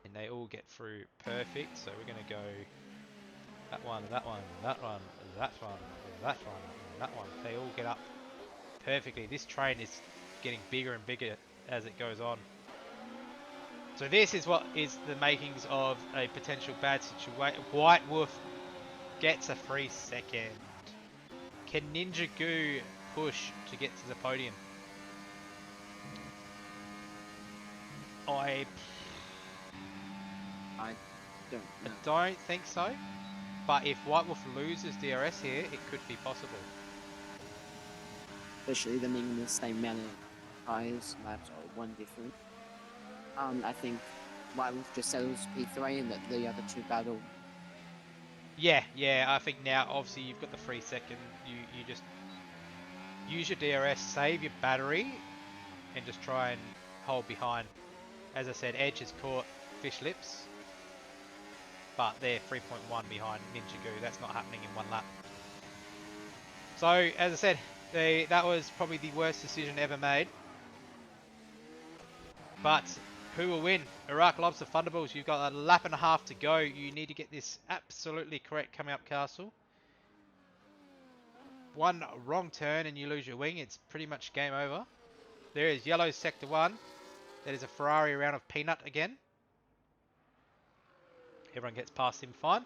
And they all get through perfect, so we're going to go that one, that one, that one, that one, that one, and that one. They all get up perfectly. This train is getting bigger and bigger as it goes on. So this is what is the makings of a potential bad situation. White Wolf gets a free second. Can Ninja Goo push to get to the podium? I don't know. don't think so. But if White Wolf loses DRS here, it could be possible. Especially them being the same amount of tires, laps, or one different. I think White Wolf just settles P3 and that the other two battle. Yeah, I think now obviously you've got the free second. You just use your DRS, save your battery, and just try and hold behind. As I said, Edge has caught Fish Lips, but they're 3.1 behind Ninja Goo. That's not happening in 1 lap. So, as I said, that was probably the worst decision ever made. But who will win? Iraq Lobster Thunderballs, you've got a lap and a half to go. You need to get this absolutely correct coming up Castle. One wrong turn and you lose your wing. It's pretty much game over. There is Yellow Sector 1. That is a Ferrari round of Peanut again. Everyone gets past him fine.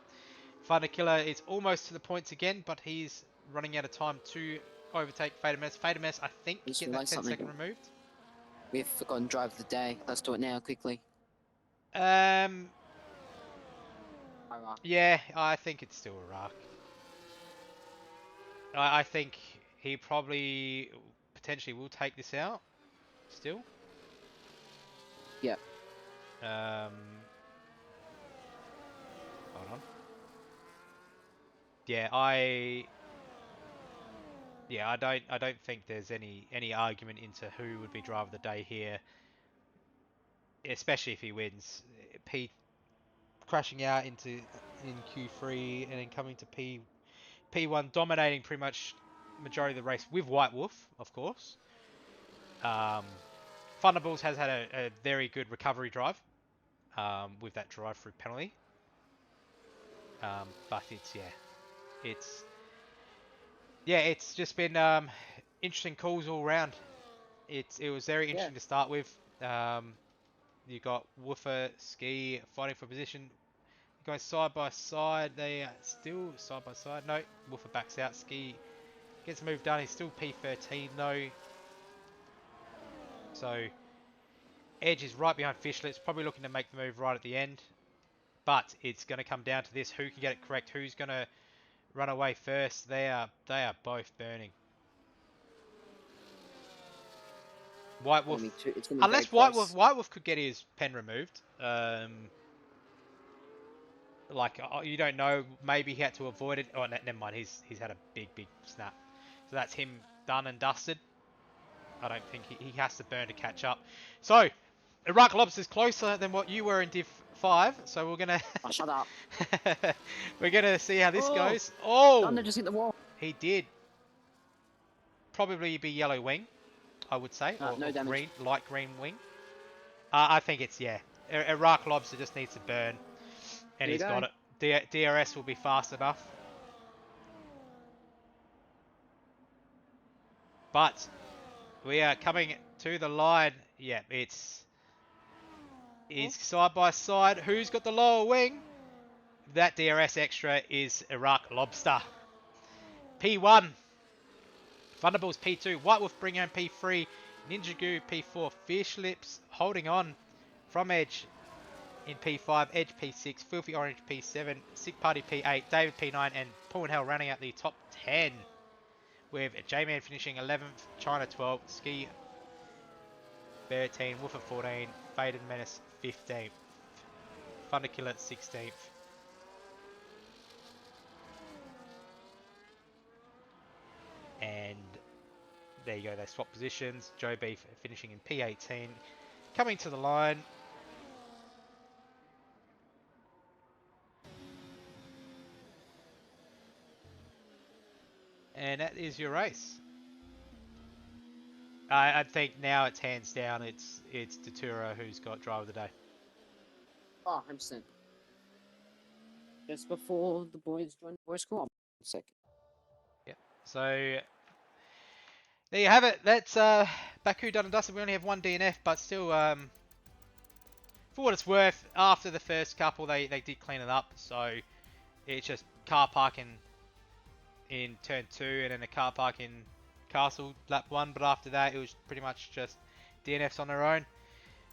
Thunder Killer is almost to the points again, but he's running out of time to overtake Fader Mess. Fader Mess, I think, Just get that realised 10 something. second removed. We've forgotten drive of the day. Let's do it now, quickly. Um, Iraq. yeah, I think it's still Iraq. I think he probably potentially will take this out still. Yep. Hold on. Yeah, I don't think there's any argument into who would be driver of the day here, especially if he wins. P crashing out in Q3 and then coming to P1, dominating pretty much majority of the race with White Wolf, of course. Thunderballs has had a very good recovery drive with that drive-through penalty. But it's just been interesting calls all round. It was very interesting to start with. You got Woofer, Ski fighting for position. going side by side. They are still side by side. No, Woofer backs out. Ski gets a move done. He's still P13 though. So Edge is right behind Fishlet's, probably looking to make the move right at the end. But it's going to come down to this: who can get it correct? Who's going to run away first? They are both burning. White Wolf, It's gonna be unless very close. White Wolf could get his pen removed. You don't know. Maybe he had to avoid it. Oh, never mind. He's had a big snap. So that's him done and dusted. I don't think he has to burn to catch up. So Iraq Lobster's closer than what you were in Div 5. So we're gonna. Oh, shut up. We're gonna see how this Oh. goes. Oh, Thunder just hit the wall. he did. Probably be yellow wing, I would say, or No damage. green, light green wing. I think it's Iraq Lobster just needs to burn, and There you he's go. got it. DRS will be fast enough. But we are coming to the line. Yeah, it's side by side. Who's got the lower wing? That DRS extra is Iraq Lobster. P1. Thunderbolts P2. White Wolf bring home P3. Ninja Goo P4. Fish Lips holding on from Edge in P5. Edge P6. Filthy Orange P7. Sick Party P8. David P9. And Paul and Hell running out the top 10. With J-Man finishing 11th. China 12th. Ski 13. Woofer 14. Faded Menace 15th. Thunderkiller 16th. And there you go, they swap positions. Joe Beef finishing in P18. Coming to the line. And that is your race. I think now it's hands down. It's Datura who's got driver of the day. Oh, 100%. Just before the boys join the boys' squad. Second. Yep. So there you have it. That's Baku done and dusted. We only have one DNF, but still, for what it's worth, after the first couple, they did clean it up. So it's just car parking in turn 2 and then a car park in Castle lap 1. But after that, it was pretty much just DNFs on their own.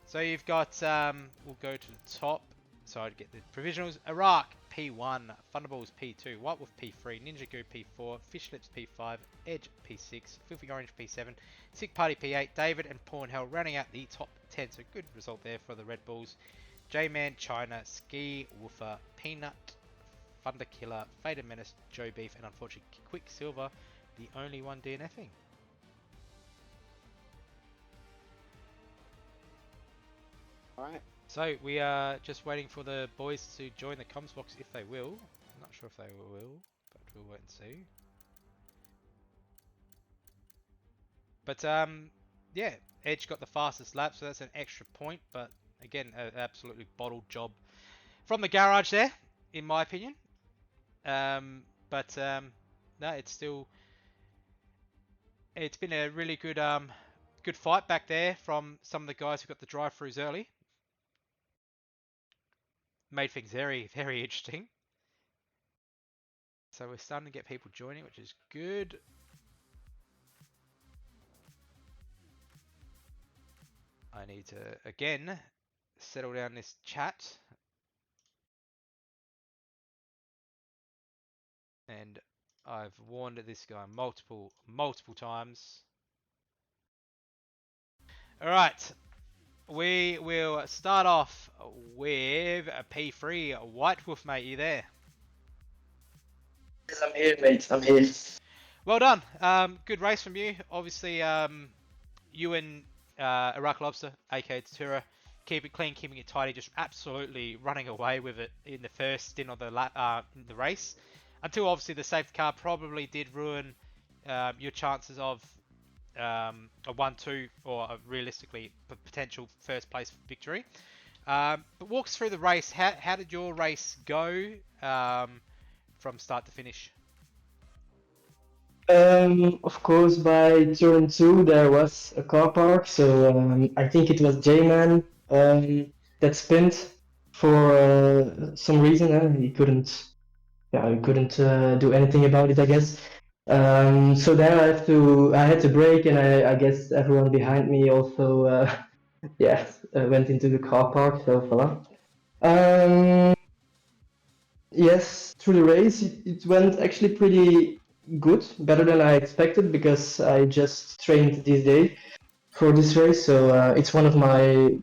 So you've got, we'll go to the top. So I'd get the provisionals. Iraq P1, Thunderballs P2, White Wolf P3, Ninja Goo P4, Fish Lips P5, Edge P6, Filthy Orange P7, Sick Party P8, David and Pawn Hell running out the top 10. So good result there for the Red Bulls. J-Man, China, Ski, Woofer, Peanut, Thunder Killer, Faded Menace, Joe Beef, and unfortunately Quicksilver, the only one DNFing. Alright. So we are just waiting for the boys to join the comms box if they will. I'm not sure if they will, but we'll wait and see. But yeah, Edge got the fastest lap, so that's an extra point. But again, an absolutely bottled job from the garage there, in my opinion. No, it's been a really good good fight back there from some of the guys who got the drive-throughs early. Made things very interesting. So we're starting to get people joining, which is good. I need to, again, settle down this chat. And I've warned this guy multiple times. Alright. We will start off with a P3. White Wolf, mate, you there? Yes, I'm here, mate. I'm here. Well done. Good race from you. Obviously, you and Iraq Lobster, aka Tatura, keep it clean, keeping it tidy, just absolutely running away with it in the first stint of the in the race. Until obviously the safety car probably did ruin your chances of a 1-2 or realistically potential first place victory. But walk us through the race. How did your race go from start to finish? Of course, by turn 2 there was a car park, so I think it was J-Man that spinned. for some reason. He couldn't, yeah, he couldn't do anything about it, I guess. So then I had to brake, and I guess everyone behind me also, yeah, went into the car park. So voila. Yes, through the race, it went actually pretty good, better than I expected because I just trained this day for this race. So it's one of my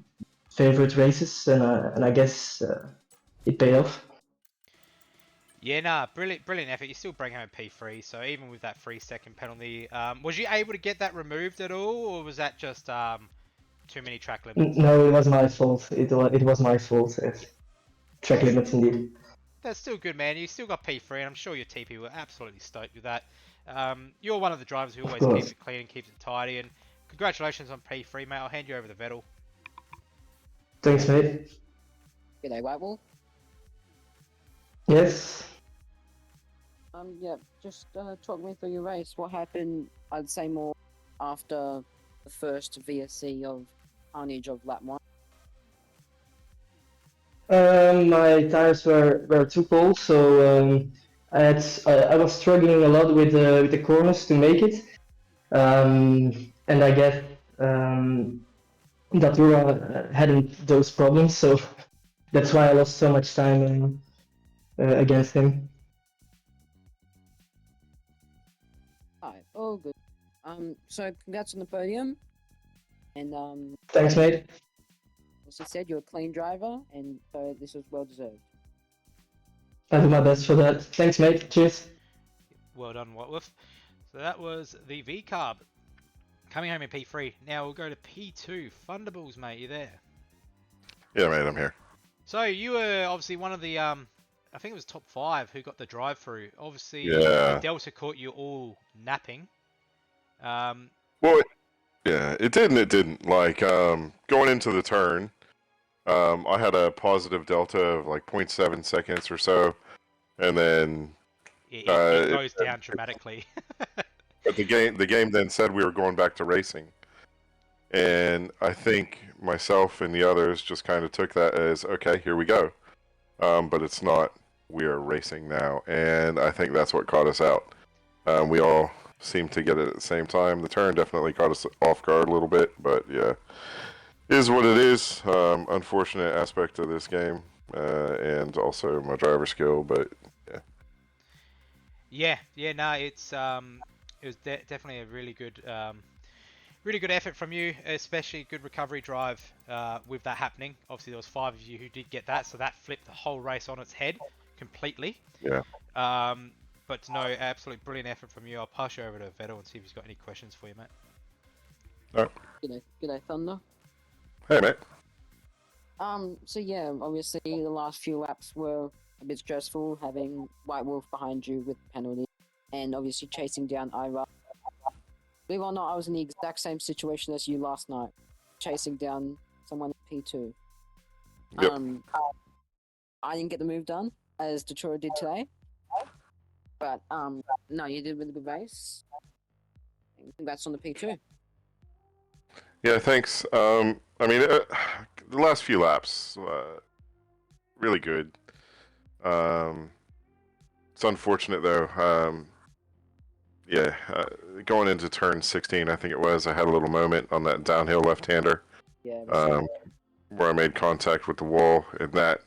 favorite races, and I guess it paid off. Yeah, nah, brilliant effort. You still bring home a P3, so even with that 3-second penalty, was you able to get that removed at all, or was that just too many track limits? No, it was my fault. It was my fault. Yes. Track That's, limits indeed. that's still good, man. You still got P3, and I'm sure your TP were absolutely stoked with that. You're one of the drivers who Of always keeps course. it clean and keeps it tidy, and congratulations on P3, mate. I'll hand you over to Vettel. Thanks, mate. G'day, White Wolf. Yes. Yeah, just talk me through your race. What happened, I'd say more after the first VSC of carnage of lap 1. My tires were too cold, so I was struggling a lot with the corners to make it, and I guess Datura hadn't those problems, so that's why I lost so much time against him. Alright, all good. So congrats on the podium. And Thanks, mate. as you said, you're a clean driver, and so this was well deserved. I'll do my best for that. Thanks, mate. Cheers. Well done, Whitewolf. So that was the V Carb coming home in P3. Now we'll go to P2. Thunderballs, mate, you there? Yeah, mate, I'm here. So you were obviously one of the I think it was top 5 who got the drive through. Obviously, Yeah. the Delta caught you all napping. Well, it did and it didn't. Like, going into the turn, I had a positive delta of like 0.7 seconds or so, and then It it goes down dramatically. but the game then said we were going back to racing, and I think myself and the others just kind of took that as, okay, here we go. But it's not. We are racing now, and I think that's what caught us out. We all seemed to get it at the same time. The turn definitely caught us off guard a little bit, but yeah, is what it is. Unfortunate aspect of this game, and also my driver skill, but yeah, no, it was definitely a really good effort from you, especially good recovery drive with that happening. Obviously, there was 5 of you who did get that, so that flipped the whole race on its head completely. Yeah. But no, absolutely brilliant effort from you. I'll pass you over to Vettel and see if he's got any questions for you, mate. G'day, Thunder. Hey, mate. So yeah, obviously the last few laps were a bit stressful, having White Wolf behind you with penalty, and obviously chasing down Ira. Believe it or not, I was in the exact same situation as you last night, chasing down someone in P2. Yep. I didn't get the move done, as Datura did today. But, no, you did a really good race. And congrats on the P2. Yeah, thanks. I mean, the last few laps, really good. It's unfortunate though. Going into turn 16, I think it was, I had a little moment on that downhill left-hander, Yeah. where I made contact with the wall, and that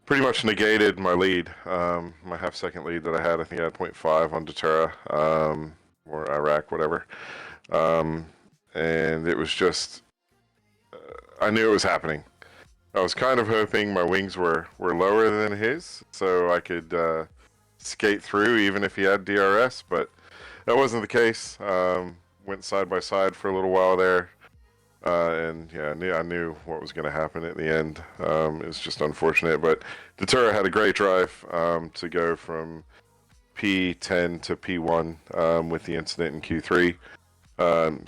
pretty much negated my lead, my half-second lead that I had. I think I had 0.5 on Datura, or Iraq, whatever. And it was just, I knew it was happening. I was kind of hoping my wings were lower than his, so I could skate through even if he had DRS, but that wasn't the case. Went side by side for a little while there, and yeah, I knew what was going to happen at the end. It was just unfortunate, but Datura had a great drive to go from P10 to P1 with the incident in Q3.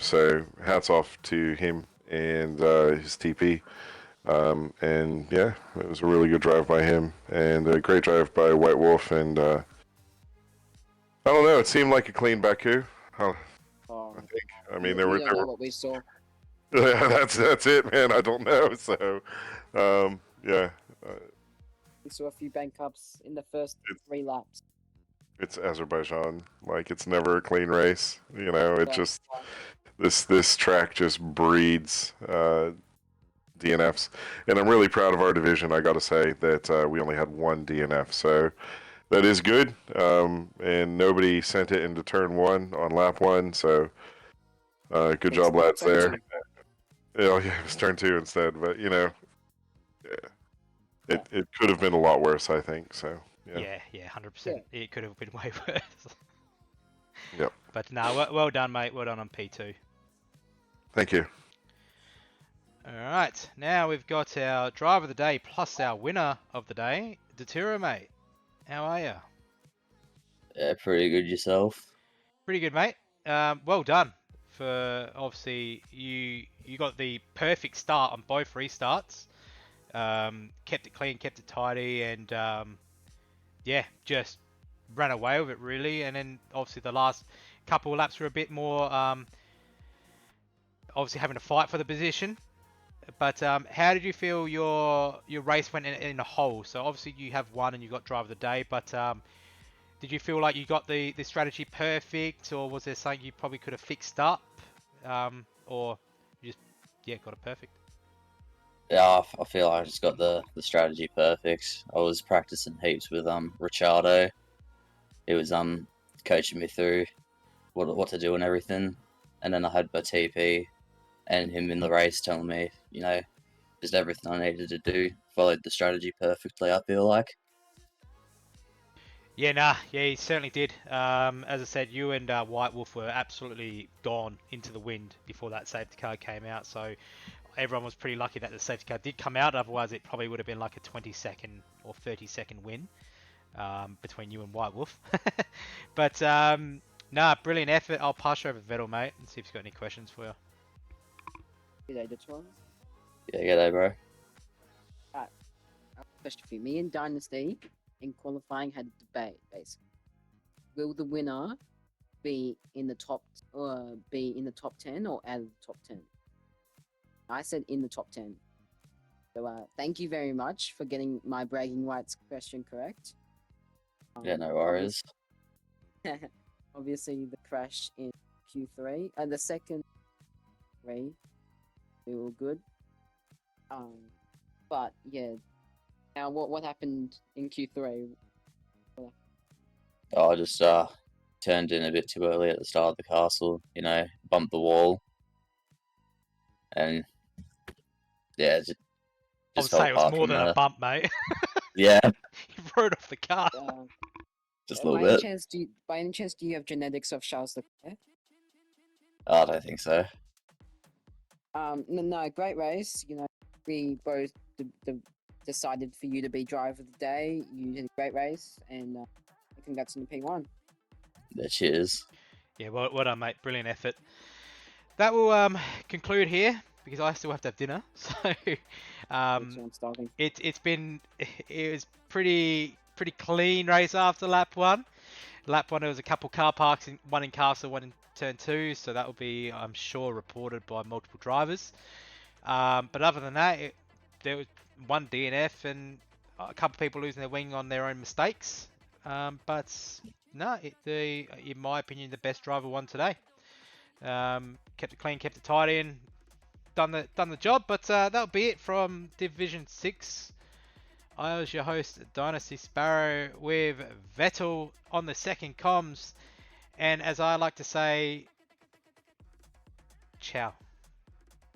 So hats off to him and his TP. And yeah, it was a really good drive by him, and a great drive by White Wolf. And I don't know, it seemed like a clean Baku. I think. I mean, there were what we saw. that's it, man. I don't know. So, Yeah, We saw a few bank ups in the first 3 laps. it's Azerbaijan. Like it's never a clean race. You know, it Yeah. just this track just breeds DNFs, and I'm really proud of our division. I got to say that we only had one DNF, so that is good. And nobody sent it into turn 1 on lap 1, so good job, lads. Turn There. two. Oh yeah, it was turn 2 instead, but you know, it could have been a lot worse, I think. So yeah. Yeah, 100%. It could have been way worse. Yep. But no, well done, mate. Well done on P2. Thank you. Alright, now we've got our driver of the day plus our winner of the day, Datura, mate. How are you? Yeah, pretty good yourself. Pretty good, mate. Well done for obviously you got the perfect start on both restarts. Kept it clean, kept it tidy, and yeah, just ran away with it really. And then obviously the last couple of laps were a bit more obviously having to fight for the position. But how did you feel your race went in a whole? So obviously you have won and you got driver of the day, but did you feel like you got the strategy perfect, or was there something you probably could have fixed up, or you just got it perfect? Yeah, I feel like I just got the strategy perfect. I was practicing heaps with Ricciardo. He was coaching me through what to do and everything, and then I had my TP and him in the race telling me, you know, just everything I needed to do. Followed the strategy perfectly, I feel like. Yeah, he certainly did. As I said, you and White Wolf were absolutely gone into the wind before that safety car came out, so everyone was pretty lucky that the safety car did come out, otherwise it probably would have been like a 20-second or 30-second win between you and White Wolf. But nah, brilliant effort. I'll pass you over to Vettel, mate, and see if he's got any questions for you. G'day, Datura. Yeah, g'day, bro. Question for you. Me and Dynasty in qualifying had a debate, basically. Will the winner be in the top 10 or out of the top 10? I said in the top 10. So thank you very much for getting my bragging rights question correct. Yeah, no worries. Obviously, the crash in Q3 and the second 3, they were good. But yeah, now what happened in Q3? I just turned in a bit too early at the start of the castle. You know, bumped the wall, and yeah, just I would say it was apart more from than a bump, mate. Yeah, You rode off the car. just a little bit. By any chance, do you have genetics of Charles Leclerc? I don't think so. No, great race. You know, we both decided for you to be driver of the day. You did a great race, and congrats on the P1. Yeah, cheers. Yeah, well done, mate. Brilliant effort. That will conclude here because I still have to have dinner. So I'm starving. it was pretty clean race after lap 1. Lap 1 there was a couple car parks, one in Castle, one in turn 2, so that will be, I'm sure, reported by multiple drivers. But other than that, there was one DNF and a couple of people losing their wing on their own mistakes. But no, in my opinion, the best driver won today. Kept it clean, kept it tidy, and done the job. But that'll be it from Division 6. I was your host, Dynasty Sparrow, with Vettel on the second comms. And as I like to say, ciao.